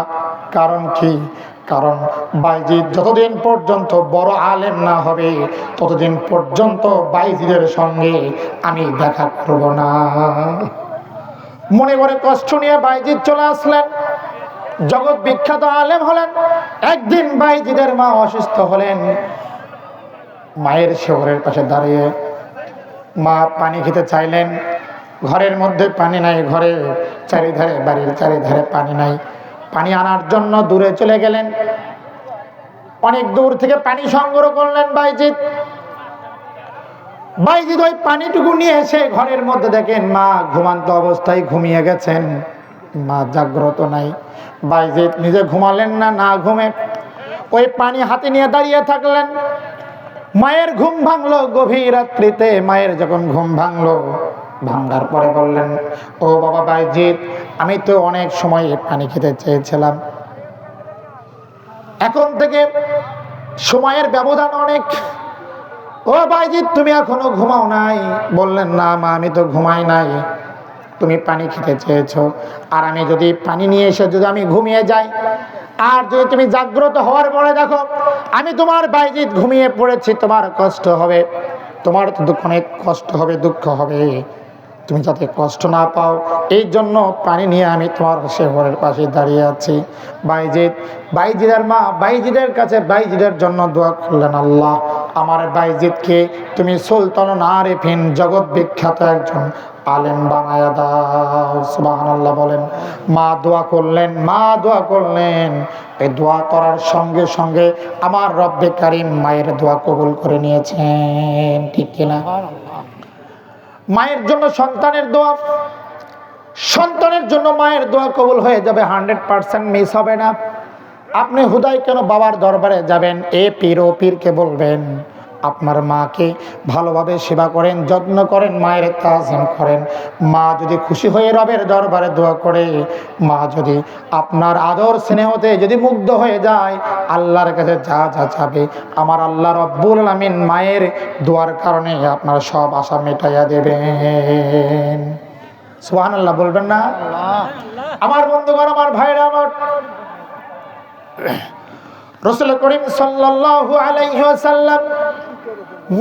S1: কারণ কি? কারণ বাইজিদ যতদিন পর্যন্ত বড় আলেম না হবে, ততদিন পর্যন্ত বাইজিদের সঙ্গে আমি দেখা করব না। মনে করে কষ্ট নিয়ে বাইজিদ চলে আসলেন, জগৎ বিখ্যাত আলেম হলেন। একদিন বাইজিদের মা অসুস্থ হলেন। মায়ের শেওরের পাশে দাঁড়িয়ে মা পানি খেতে চাইলেন। ঘরের মধ্যে পানি নাই, ঘরের চারিধারে, বাড়ির চারিধারে পানি নাই। পানি আনার জন্য দূরে চলে গেলেন। অনেক দূর থেকে পানি সংগ্রহ করলেন বাইজিদ। ওই পানিটুকু নিয়ে এসে ঘরের মধ্যে দেখেন মা ঘুমান্ত অবস্থায় ঘুমিয়ে গেছেন, মা জাগ্রত নাই। বাইজিদ নিজে ঘুমালেন না, না ঘুমে ওই পানি হাতে নিয়ে দাঁড়িয়ে থাকলেন। মায়ের ঘুম ভাঙলো গভীর রাত্রিতে। মায়ের যখন ঘুম ভাঙলো, ভাঙার পরে বললেন, ও বাবা বাইজিদ, আমি তো অনেক সময় পানি খেতে চেয়েছিলাম, এখন থেকে সময়ের ব্যবধান অনেক। ও বাইজিদ, তুমি এখনো ঘুমাও নাই? বললেন, না মা, আমি তো ঘুমাই নাই। তুমি পানি খেতে চেয়েছো, আর আমি যদি পানি নিয়ে এসে যদি আমি ঘুমিয়ে যাই, আর যদি তুমি জাগ্রত হওয়ার পরে দেখো আমি তোমার বাইজিদ ঘুমিয়ে পড়েছি, তোমার কষ্ট হবে, তোমার তো অনেক কষ্ট হবে, দুঃখ হবে। তুমি যাতে কষ্ট না পাও, এই জন্য পানি নিয়ে আমি তোমার শেওরের পাশে দাঁড়িয়ে আছি। বাইজিদের মা বাইজিদের কাছে বাইজিদের জন্য দোয়া করলেন, আল্লাহ আমার বাইজিদকে তুমি সুলতানুল আরিফিন জগৎ বিখ্যাত একজন আলেম বানায়া দাও। সুবহানাল্লাহ বলেন। মা দোয়া করলেন। এই দোয়া করার সঙ্গে সঙ্গে আমার রব্বে কারীম মায়ের দোয়া কবুল করে নিয়েছেন, ঠিক কিনা? মায়ের জন্য সন্তানের দোয়া, সন্তানের জন্য মায়ের দোয়া কবুল হয়ে যাবে, 100% মিস হবে না। আপনি হুদাই কেন বাবার দরবারে যাবেন, এ পীর ও পীরকে বলবেন আপনার মাকে ভালোভাবে সেবা করেন, যত্ন করেন, মায়ের তাজিম করেন। মা যদি খুশি হয়ে রবের দরবারে দোয়া করে, মা যদি আপনার আদর স্নেহতে যদি মুগ্ধ হয়ে যায়, আল্লাহর কাছে যা যা চাবে আমার আল্লাহ রব্বুল আলামিন মায়ের দোয়ার কারণে আপনার সব আশা মেটাইয়া দেবেন। সুবহানাল্লাহ বলবেন না? আমার বন্ধুগণ, আমার ভাইরা, আমার রাসূল করিম সাল্লাল্লাহু আলাইহি ওয়াসাল্লাম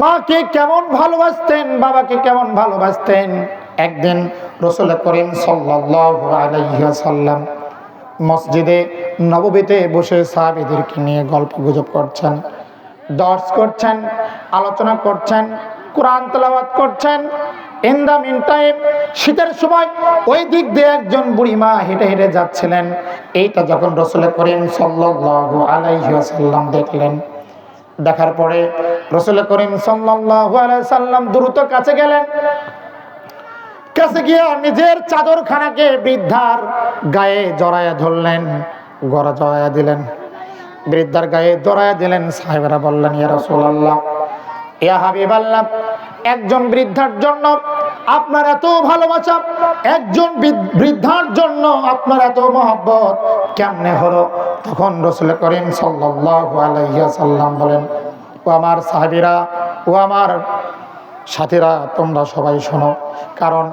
S1: মাকে কেমন ভালোবাসতেন, বাবাকে কেমন ভালোবাসতেন। একদিন রাসূল করিম সাল্লাল্লাহু আলাইহি ওয়াসাল্লাম মসজিদে নববীতে বসে সাহাবীদেরকে নিয়ে গল্প গুজব করছেন, দর্স করছেন, আলোচনা করছেন, কোরআন তেলাওয়াত করছেন। ইন দা মিন টাইম শীতের সময় ওই দিক দিয়ে একজন বুড়িমা হেঁটে হেঁটে যাচ্ছিলেন। এইটা যখন রাসূল করিম সাল্লাল্লাহু আলাইহি ওয়াসাল্লাম দেখলেন, দেখার পরে রাসূল করিম সাল্লাল্লাহু আলাইহি ওয়াসাল্লাম দ্রুত কাছে গেলেন, কাছে গিয়ে নিজের চাদরখানাকে বৃদ্ধার গায়ে জড়ায়া ধরলেন, গড়া জড়ায়া দিলেন, বৃদ্ধার গায়ে জড়ায়া দিলেন। সাহাবারা বললেন, ইয়া রাসূলুল্লাহ, ইয়া হাবিবাল্লাহ, একজন বৃদ্ধার জন্য আপনার এত ভালোবাসা, একজন বৃদ্ধার জন্য আপনার এত মহব্বত কেমনে হলো? তখন রাসূল করিম সাল্লাল্লাহু আলাইহি ওয়াসাল্লাম বলেন, ও আমার সাহাবীরা, ও আমার সাথীরা, তোমরা সবাই শোনো, কারণ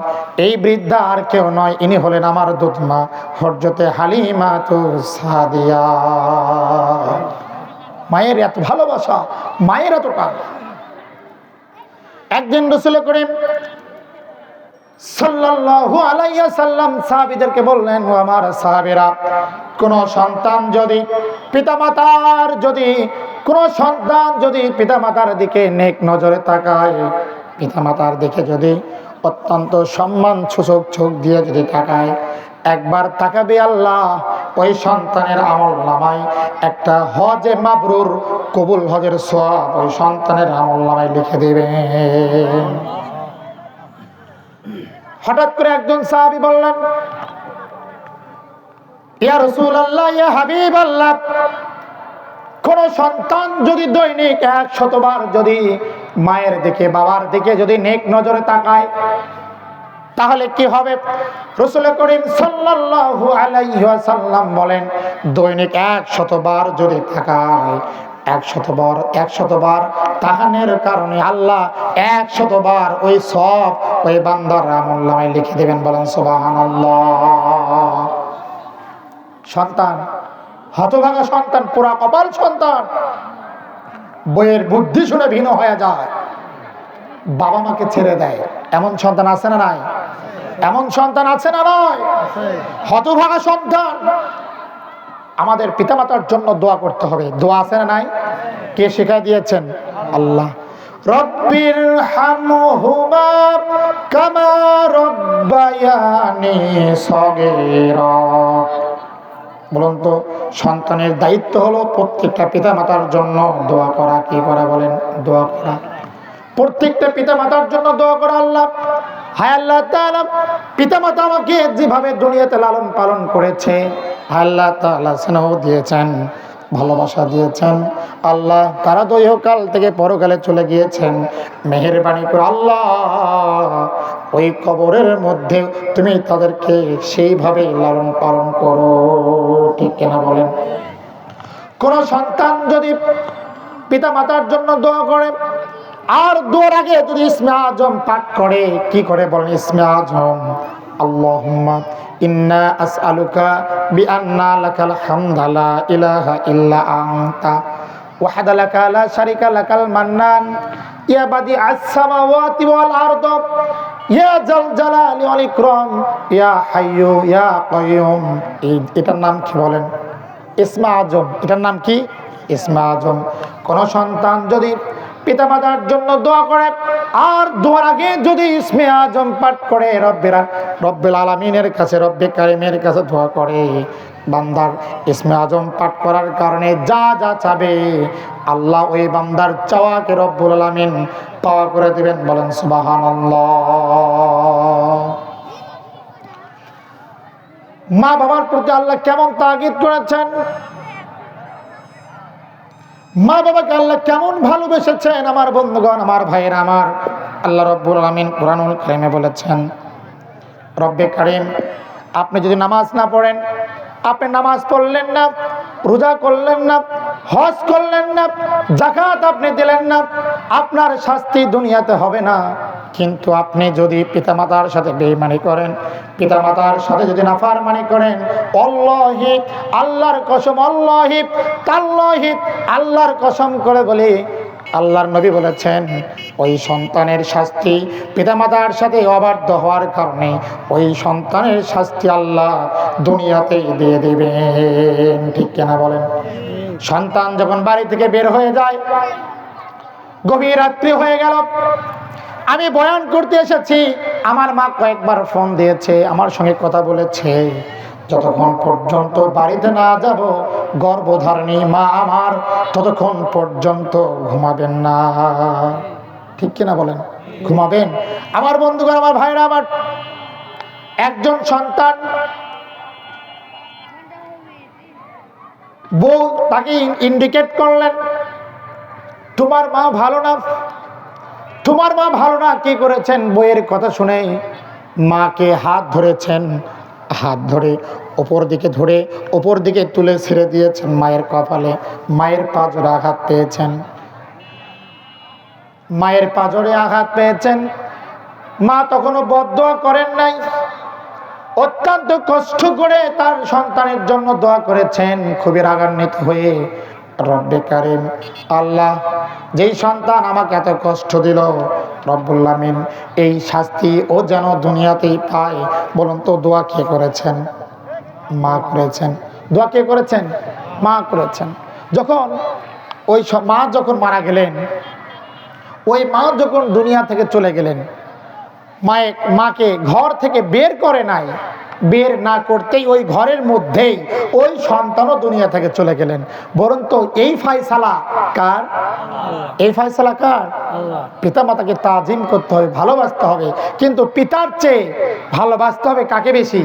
S1: এই বৃদ্ধা আর কেউ নয়, ইনি হলেন আমার দুধমা হযরতে হালিমাতুস সাদিয়া। মায়ের এত ভালোবাসা, মায়ের এত টান। একদিন রাসূল করিম সাল্লাল্লাহু আলাইহি ওয়াসাল্লাম সাহাবীদেরকে বললেন, ও আমার সাহাবীরা, কোন সন্তান যদি পিতামাতার দিকে নেক নজরে তাকায়, পিতামাতার দিকে যদি অত্যন্ত সম্মান সূচক চোখ দিয়ে যদি তাকায়, একবার তাকাবে আল্লাহ ওই সন্তানের আমলনামায় একটা হজে মাবরুর, কবুল হজের সওয়াব ওই সন্তানের আমলনামায় লিখে দেবেন। হঠাৎ করে একজন সাহাবী বললেন, ইয়া রাসূলুল্লাহ, ইয়া হাবিবাল্লাহ, কোন সন্তান যদি দৈনিক 100 বার যদি মায়ের দিকে, বাবার দিকে যদি নেক নজরে তাকায়, তাহলে কি হবে? রাসূল করিম সাল্লাল্লাহু আলাইহি ওয়াসাল্লাম বলেন, দৈনিক 100 বার যদি তাকায়, 100 বার তাকানোর কারণে আল্লাহ 100 বার ওই সব ওই বান্দার আমলনামায় লিখে দেবেন। বলেন সুবহানাল্লাহ। সন্তান, হতভাগা সন্তান, পুরা কপাল সন্তান, বইয়ের বুদ্ধি শুনে ভিন্ন হয়ে যায়, বাবা মাকে ছেড়ে দেয়, এমন সন্তান আছে না নাই? এমন সন্তান আছে না নয়? হতভাগা সন্তান। আমাদের পিতামাতার জন্য দোয়া করতে হবে। দোয়া আছে না নাই? কে শেখায় দিয়েছেন? আল্লাহ। রব্বির হামহুমা কামা রব্বায়ানি সগীরা। বলুন তো, সন্তানের দায়িত্ব হলো প্রত্যেকটা পিতামাতার জন্য দোয়া করা। কি করা বলেন? দোয়া করা। প্রত্যেকটা পিতামাতার জন্য দোয়া করা। আল্লাহ, হায় আল্লাহ তাআলা, পিতামাতা আমাকে যেভাবে দুনিয়াতে লালন পালন করেছে, আল্লাহ তাআলা স্নেহ দিয়েছেন, ভালোবাসা দিয়েছেন, আল্লাহ তারা তো ইহকাল থেকে পরকালে চলে গিয়েছেন, মেহেরবানি করে আল্লাহ ওই কবরের মধ্যে তুমি তাদেরকে সেইভাবে লালন পালন করো। ঠিক কিনা বলেন? কোন সন্তান যদি পিতামাতার জন্য দোয়া করে, আর দোয়ার আগে যদি ইসমে আজম পাঠ করে, কি করে বলেন? ইসমে আজম, আল্লাহুম্মা ইন্না আসআলুকা বিআন্না লাকাল হামদা লা ইলাহা ইল্লা আনতা ওয়াহদা লাকা লা শারীকা লাকাল মান্নান ইয়া বাদিআস সামাওয়াতি ওয়াল আরদ ইয়া জাল জালালি ওয়াল ইকরাম ইয়া হাইয়্যু ইয়া কাইয়্যুম। এটার নাম কি বলেন? ইসমে আজম। এটার নাম কি? ইসমে আজম। কোন সন্তান যদি পিতামাতার জন্য দোয়া করে, আর দোয়ার আগে যদি ইসমে আজম পাঠ করে রব্বুল আলামিনের কাছে, রব্বে কারিমের কাছে দোয়া করে, বান্দার ইসমে আজম পাঠ করার কারণে যা যা চাবে আল্লাহ ওই বান্দার চাওয়াকে রব্বুল আলামিন পাওয়া করে দিবেন। বলেন সুবহানাল্লাহ। মা বাবার প্রতি আল্লাহ কেমন তাগিদ করেছেন, মা বাবাকে আল্লাহ কেমন ভালোবেসেছেন আমার বন্ধুগণ, আমার ভাইয়েরা আমার। আল্লাহ রব্বুল আলামিন কুরআনুল কারীমে বলেছেন, রব্বে কারীম আপনি যদি নামাজ না পড়েন, আপনি নামাজ পড়লেন না, রোজা করলেন না, হজ করলেন না, যাকাত আপনি দিলেন না, আপনার শাস্তি দুনিয়াতে হবে না। কিন্তু আপনি যদি পিতামাতার সাথে বেঈমানি করেন, পিতামাতার সাথে যদি নাফরমানি করেন, আল্লাহি আল্লাহর কসম, আল্লাহি তাল্লাহি আল্লাহর কসম করে বলি, আল্লাহর নবী বলেছেন ওই সন্তানের শাস্তি, পিতামাতার সাথে অবাধ্য হওয়ার কারণে ওই সন্তানের শাস্তি আল্লাহ দুনিয়াতেই দিয়ে দিবেন। ঠিক কিনা বলেন? সন্তান যখন বাড়ি থেকে বের হয়ে যায়, গভীর রাত্রি হয়ে গেল, আমি বয়ান করতে এসেছি, আমার মা কয়েকবার ফোন দিয়েছে, আমার সঙ্গে কথা বলেছে, যতক্ষণ পর্যন্ত বাড়িতে না যাব গর্ভধারিণী মা আমার ততক্ষণ পর্যন্ত ঘুমাবেন না। ঠিক কিনা বলেন? ঘুমাবেন। আমার বন্ধুগণ, আমার ভাইরা আমার, একজন সন্তান বউ তাকে ইন্ডিকেট করলেন, তোমার মা ভালো না, তোমার মা ভালো না। কি করেছেন? বইয়ের কথা শুনে মাকে হাত ধরেছেন, হাত ধরে ওপর দিকে তুলে ছেড়ে দিয়েছেন মায়ের কপালে। মায়ের পাঁজরে আঘাত পেয়েছেন, মায়ের পাঁজরে আঘাত পেয়েছেন। মা তখনও বদদোয়া করেন নাই, অত্যন্ত কষ্ট করে তার সন্তানের জন্য দোয়া করেছেন, খুবই রাগান্বিত হয়ে। রব্বে কারীম আল্লাহ, যেই সন্তান আমাকে এত কষ্ট দিল, রব্বুল আলামিন এই শাস্তি ও যেন দুনিয়াতেই পায়। বলুন তো দোয়া কে করেছেন? মা করেছেন। দোয়া কে করেছেন? মা করেছেন। যখন ওই মা যখন মারা গেলেন, ওই মা যখন দুনিয়া থেকে চলে গেলেন, মাকে ঘর থেকে বের করে নাই, বের না করতেই ওই ঘরের মধ্যেই ওই সন্তানও দুনিয়া থেকে চলে গেলেন। বরং তো এই ফায়সালা কার? এই ফায়সালা কার? পিতা মাতাকে তাজিম করতে হবে, ভালোবাসতে হবে, কিন্তু পিতার চেয়ে ভালোবাসতে হবে কাকে বেশি?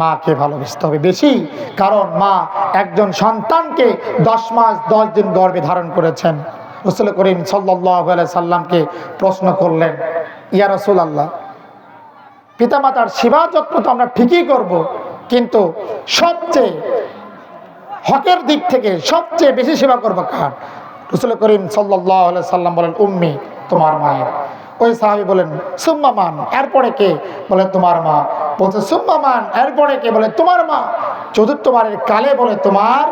S1: মাকে ভালোবাসতে হবে বেশি। কারণ মা একজন সন্তানকে 10 মাস 10 দিন গর্ভে ধারণ করেছেন। রাসূল করিম সাল্লাল্লাহু আলাইহি সাল্লামকে প্রশ্ন করলেন, ইয়া রাসূলুল্লাহ, পিতামাতার সেবা যত্ন তো আমরা ঠিকই করব, কিন্তু সবচেয়ে হকের দিক থেকে সবচেয়ে বেশি সেবা করবো কার? রাসূল করিম সাল্লাল্লাহু আলাইহি সাল্লাম বলেন, উম্মি, তোমার মায়ের। ওই সাহাবী বলেন, সুম্মা মান, এরপরে কে? বলে তোমার মা। বলছে সুম্মা মান, এরপরে কে? বলে তোমার মা। চতুর্থবারের কালে বলে তোমার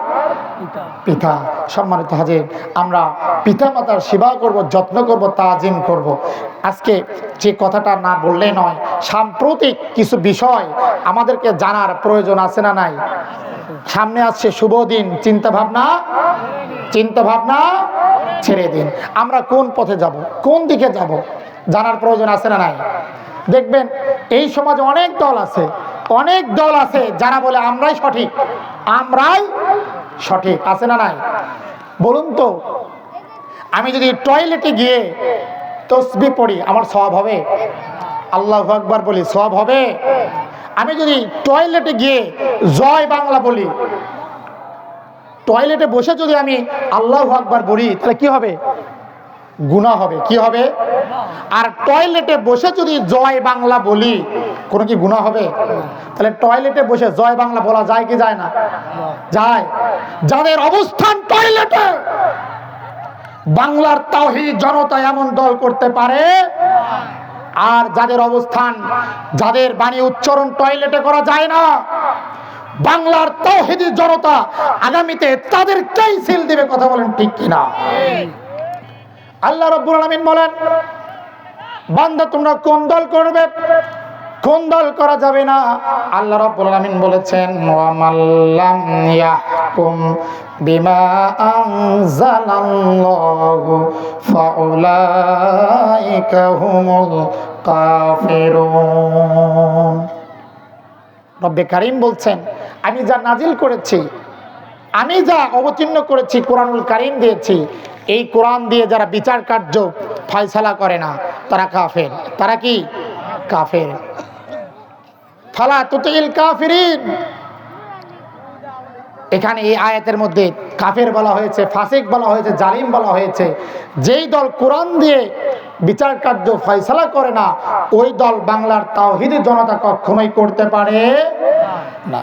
S1: পিতা। সম্মানিত হাজির, আমরা পিতা মাতার সেবা করব, যত্ন করব, তাজিম করব। আজকে যে কথাটা না বললে নয়, সাম্প্রতিক কিছু বিষয় আমাদেরকে জানার প্রয়োজন আছে না নাই? সামনে আসছে শুভ দিন, চিন্তা ভাবনা ছেড়ে দিন। আমরা কোন পথে যাব, কোন দিকে যাব, জানার প্রয়োজন আছে না নাই? দেখবেন এই সমাজে অনেক দল আছে যারা বলে আমরাই সঠিক, আছে না নাই? বলুন তো, আমি যদি টয়লেটে গিয়ে তসবিহ পড়ি আমার সওয়াব হবে? আল্লাহু আকবার বলি, সওয়াব হবে? আমি যদি টয়লেটে গিয়ে জয় বাংলা বলি, টয়লেটে বসে যদি আমি আল্লাহু আকবার বলি, তাহলে কি হবে? গুনাহ হবে। কি হবে? আর টয়লেটে বসে যদি জয় বাংলা বলি, কোনো কি গুনাহ হবে? তাহলে টয়লেটে বসে জয় বাংলা বলা যায় কি যায় না? যায়। যাদের অবস্থান টয়লেটে, বাংলার তাওহীদ জনতা এমন দল করতে পারে। আর যাদের অবস্থান, যাদের বাণী উচ্চারণ টয়লেটে করা যায় না, বাংলার তাওহীদি জনতা আগামীতে তাদেরকেই সিল দিবে। কথা বলেন ঠিক কিনা? আল্লাহ রাব্বুল আলামিন বলেন, বান্দা তোমরা কোন দল করবে, কোন দল করা যাবে না? আল্লাহ রাব্বুল আলামিন বলেছেন, ওয়া মাল্লাম ইয়াহকুম বিমা আনজালাল্লাহু ফাউলাইকা হুমুল কাফিরুন। রব্বে কারীম বলছেন, আমি যা নাজিল করেছি, আমি যা অবতীর্ণ করেছি, কোরআনুল কারীম দিয়েছি, এই কোরআন দিয়ে যারা বিচার কার্য ফয়সালা করে না তারা কাফের। তারা কি? কাফের। ফালা তুতিল কাফিরিন। এখানে এই আয়াতের মধ্যে কাফের বলা হয়েছে, ফাসিক বলা হয়েছে, জালিম বলা হয়েছে। যেই দল কোরআন দিয়ে বিচার কার্য ফয়সালা করে না, ওই দল বাংলার তাওহীদি জনতা কখনোই করতে পারে না।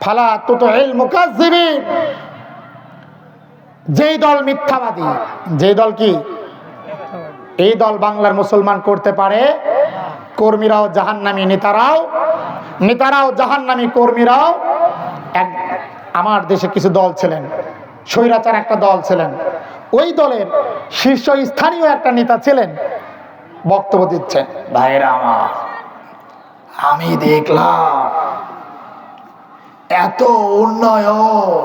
S1: ফালা তুতিল মুকাজ্জিবিন। যেই দল মিথ্যাবাদী, যেই দল কি, এই দল বাংলার মুসলমান করতে পারে। কর্মীরাও জাহান্নামী, নেতারাও জাহান্নামী, কর্মীরাও। আমার দেশে কিছু দল ছিলেন, স্বৈরাচার একটা দল ছিলেন, ওই দলের শীর্ষস্থানীয় একটা নেতা ছিলেন, বক্তব্য দিচ্ছেন, ভাইরা আমার, আমি দেখলাম এত উন্নয়ন,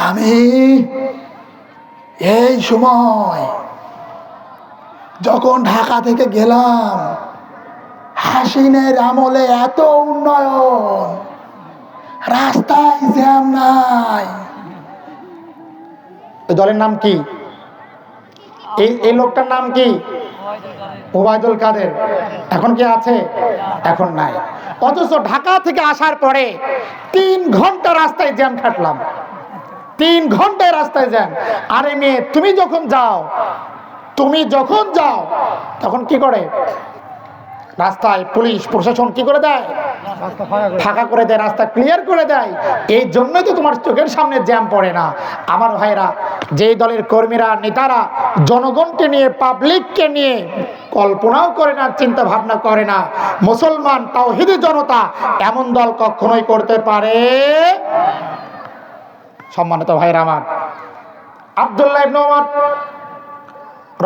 S1: আমি এই সময় যখন ঢাকা থেকে গেলাম, হাসিনের আমলে এত উন্নয়ন, রাস্তায় জ্যাম নাই। এই দলের নাম কি? এই লোকটার নাম কি? ওবায়দুল কাদের। এখন কি আছে? এখন নাই। অথচ ঢাকা থেকে আসার পরে 3 ঘন্টা রাস্তায় জ্যাম খাটলাম, 3 ঘন্টায় রাস্তায় জ্যাম। আরে মেয়ে, তুমি যখন যাও তখন কি করে? রাস্তায় পুলিশ প্রশাসন কি করে দেয়? ফাঁকা করে দেয়, রাস্তা ক্লিয়ার করে দেয়। এই জন্যই তো তোমার চোখের সামনে জ্যাম পড়ে না। আমার ভাইরা, যেই দলের কর্মীরা, নেতারা জনগণকে নিয়ে, পাবলিককে নিয়ে কল্পনাও করে না, চিন্তা ভাবনা করে না, মুসলমান তাওহীদি জনতা এমন দল কখনোই করতে পারে। সম্মানিত ভাইরা আমার, আব্দুল্লাহ ইবনে ওমর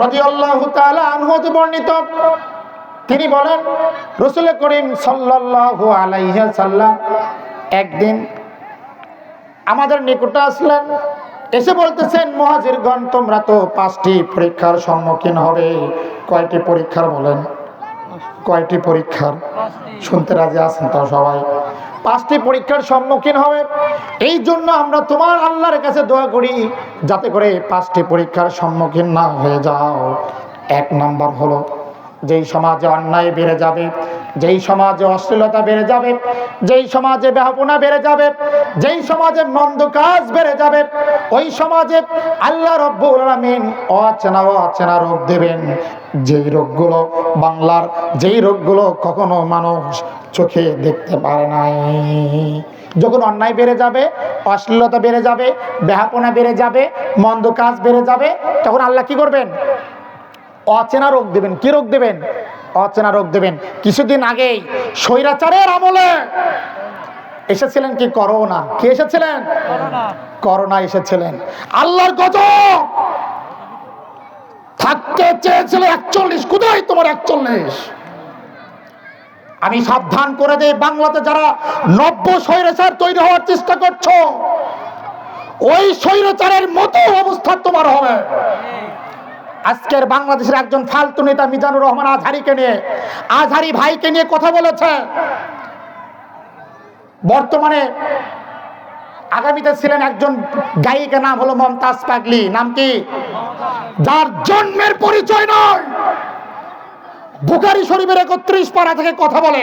S1: রাদিয়াল্লাহু তাআলা আনহু হতে বর্ণিত, তিনি বলেন, রাসূল করিম সাল্লাল্লাহু আলাইহি ওয়াসাল্লাম একদিন আমাদের নিকটে আসলেন, এসে বলতেছেন, মুহাজিরগণ, তোমরা তো 5টি পরীক্ষার সম্মুখীন হবে। কয়টি পরীক্ষার বলেন? কয়টি পরীক্ষার? শুনতে রাজি আছেন তো সবাই? 5টি পরীক্ষার সম্মুখীন হবে। এই জন্য আমরা তোমার আল্লাহর কাছে দোয়া করি যাতে করে 5টি পরীক্ষার সম্মুখীন না হয়ে যাও। 1 নাম্বার হলো, যেই সমাজে অন্যায় বেড়ে যাবে, যেই সমাজে অশ্লীলতা বেড়ে যাবে, যেই সমাজে বেহাপনা বেড়ে যাবে, যেই সমাজে মন্দ কাজ বেড়ে যাবে, ওই সমাজে আল্লাহ রাব্বুল আলামিন অচেনা রোগ দেবেন। যেই রোগগুলো বাংলার, যেই রোগগুলো কখনো মানুষ চোখে দেখতে পারে নাই। যখন অন্যায় বেড়ে যাবে, অশ্লীলতা বেড়ে যাবে, বেহাপনা বেড়ে যাবে, মন্দ কাজ বেড়ে যাবে, তখন আল্লাহ কি করবেন? অচেনা রোগ দেবেন। কি রোগ দেবেন? অচেনা রোগ দেবেন। কিছুদিন আগেই স্বৈরাচারের আমলে এসেছিলেন কি? করোনা। কি এসেছিলেন? করোনা এসেছিলেন। আল্লাহর গজব। থাকতে চেয়েছিল 41, কোথায় তোমার 41? আমি সাবধান করে দেই, বাংলাতে যারা নব্য স্বৈরাচার তৈরি হওয়ার চেষ্টা করছো, ওই স্বৈরাচারের মতো অবস্থা তোমার হবে। আজকের বাংলাদেশের একজন ফালতু নেতা মিজানুর রহমান আজহারি ভাইকে নিয়ে কথা বলেছে। বর্তমানে আগামীতে ছিলেন একজন গায়িকা, নাম হলো মমতাজ পাগলি। নাম কি? যার জন্মের পরিচয় নয়। বুখারী শরীফের 31 পারা থেকে কথা বলে,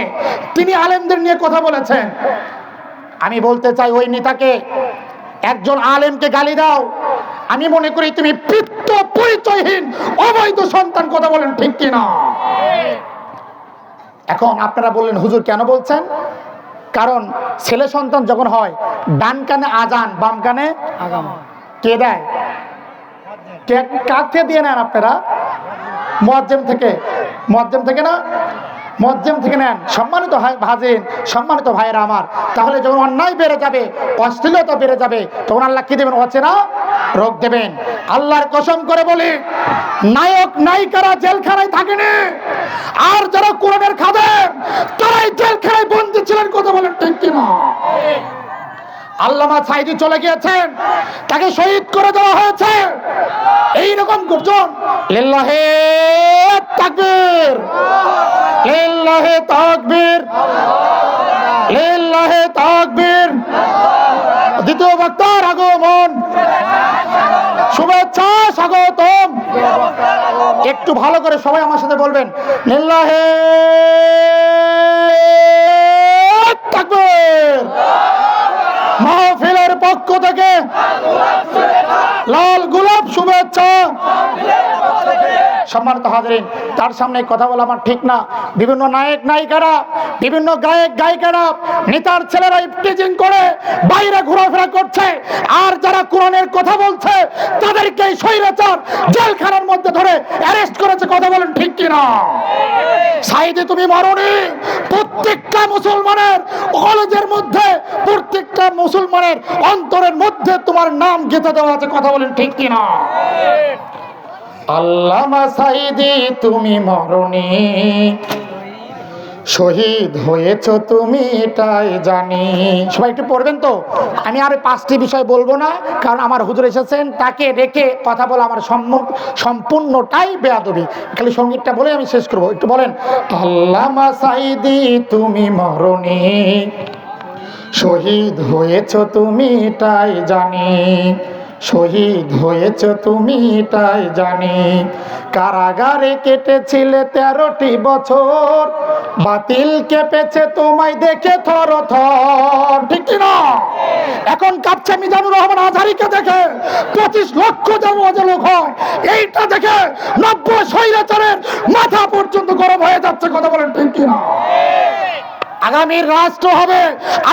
S1: তিনি আলেমদের নিয়ে কথা বলেছেন। আমি বলতে চাই, ওই নেতাকে, একজন আলেমকে গালি দাও, আমি মনে করি তুমি পিতৃ পরিচয়হীন অবৈধ সন্তান। কথা বলেন ঠিক কিনা? এখন আপনারা বললেন, হুজুর কেন বলছেন? কারণ ছেলে সন্তান যখন হয়, ডান কানে আজান, বাম কানে আগাম। কে দেয়? কাকে দিয়ে নেন আপনারা? মুয়াজ্জিম থেকে না? মুয়াজ্জিম থেকে নেন। সম্মানিত ভাজেন, সম্মানিত ভাইয়েরা আমার, তাহলে যখন অন্যায় বেড়ে যাবে, অশ্লীলতা বেড়ে যাবে, তখন আল্লাহ কি দেবেন? অচেনা রোগ দেবেন। আল্লাহর কসম করে বলি, নায়ক নায়িকারা জেলখানায় থাকেনি, আর যারা কোরআনের খাদেম তারাই জেলখানায় বন্দী ছিলেন। কথা বলেন ঠিক কিনা? আল্লামা সাঈদী চলে গিয়েছেন, তাকে শহীদ করে দেওয়া হয়েছে। এইরকম গর্জন, লিল্লাহে তাকবীর, লিল্লাহে তাকবীর, লিল্লাহে তাকবীর। দ্বিতীয় বক্তার আগমন, শুভেচ্ছা স্বাগতম। একটু ভালো করে সবাই আমার সাথে বলবেন, লিল্লাহে তাকবীর। মাহফিলের পক্ষ থেকে লাল গোলাপ শুভেচ্ছা। সম্মানিত হাজিরিন, তার সামনে কথা বলা আমার ঠিক না। বিভিন্ন নায়ক নায়িকারা, বিভিন্ন গায়ক গায়িকারা, নেতার ছেলেরা ইফটিজিং করে বাইরে ঘোরাফেরা করছে, আর যারা কোরআনের কথা বলছে তাদেরকে স্বৈরাচার জেলখানার মধ্যে ধরে অ্যারেস্ট করেছে। কথা বলেন ঠিক কিনা? সাঈদী তুমি মরনি। প্রত্যেকটা মুসলমানের কলেজের মধ্যে, প্রত্যেকটা মুসলমানের অন্তরের মধ্যে তোমার নাম গেঁথে দেওয়া আছে। কথা বলেন ঠিক কিনা? আল্লামা সাঈদী তুমি মরনি, শহীদ হয়েছ তুমি এটাই জানি। সবাই একটু পড়বেন তো। আমি আর 5টি বিষয় বলবো না, কারণ আমার হুজুর এসেছেন, তাকে রেখে কথা বলা আমার সম্পূর্ণটাই বেয়াদবি। খালি সঙ্গীতটা বলে আমি শেষ করবো। একটু বলেন, আল্লামা সাঈদী তুমি মরনি, শহীদ হয়েছ তুমি এটাই জানি, শহীদ হয়েছ তুমি এটাই জানি। কারাগারে কেটেছিলে 13টি বছর, বাতিল কেঁপেছে তোমায় দেখে থর থর। ঠিক কিনা? এখন কাঁপছে মিজানুর রহমান আজহারীকে দেখে 25 লক্ষ লোক হয়। এইটা দেখে 90 স্বৈরাচারের মাথা পর্যন্ত গরম হয়ে যাচ্ছে। কথা বলেন ঠিক কিনা? আগামীর রাষ্ট্র হবে,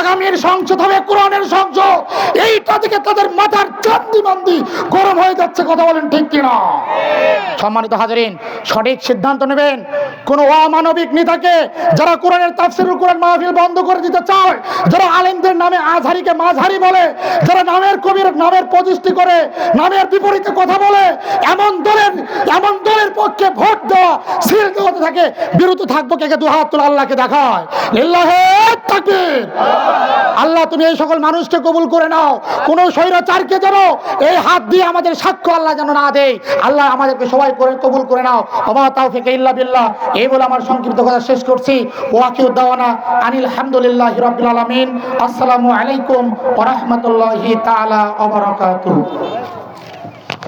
S1: আগামীর সংসদ হবে কোরআনের সংসদ। এইটা থেকে তাদের মাথার চান্দি বান্দি গরম হয়ে যাচ্ছে। কথা বলেন ঠিক কিনা? সম্মানিত হাজিরিন, সঠিক সিদ্ধান্ত নেবেন। কোন অমানবিক নেতাকে যারা কোরআনের তাফসীরুল কোরআন মাহফিল বন্ধ করে দিতে চায়, যারা আলেমদের নামে আজহারীকে মাঝহারি বলে, যারা নামের কবির নামের প্রতিষ্ঠি করে নামের বিপরীতে কথা বলে, এমন দলের পক্ষে ভোট দেওয়া সিল দেওয়াতে থাকে। বিরত থাকবো কে? দু হাত তুলে আল্লাহকে দেখায়, লিল্লাহে তাকবীর। আল্লাহ তুমি এই সকল মানুষকে কবুল করে নাও। কোন স্বৈরাচারকে যেন এই হাত দিয়ে আমাদের সাক্ষ্য আল্লাহ যেন না দেয়। আল্লাহ আমাদেরকে সবাই করে কবুল করে নাও। ওয়া তাওফিক ইল্লা বিল্লাহ। এই বলে আমার সংক্ষিপ্ত কথা শেষ করছি। ওয়া আখিরু দাওয়ানা আনিল হামদুলিল্লাহি রাব্বিল আলামিন। আসসালামু আলাইকুম ওয়া রাহমাতুল্লাহি তাআলা ওয়া বারাকাতুহু।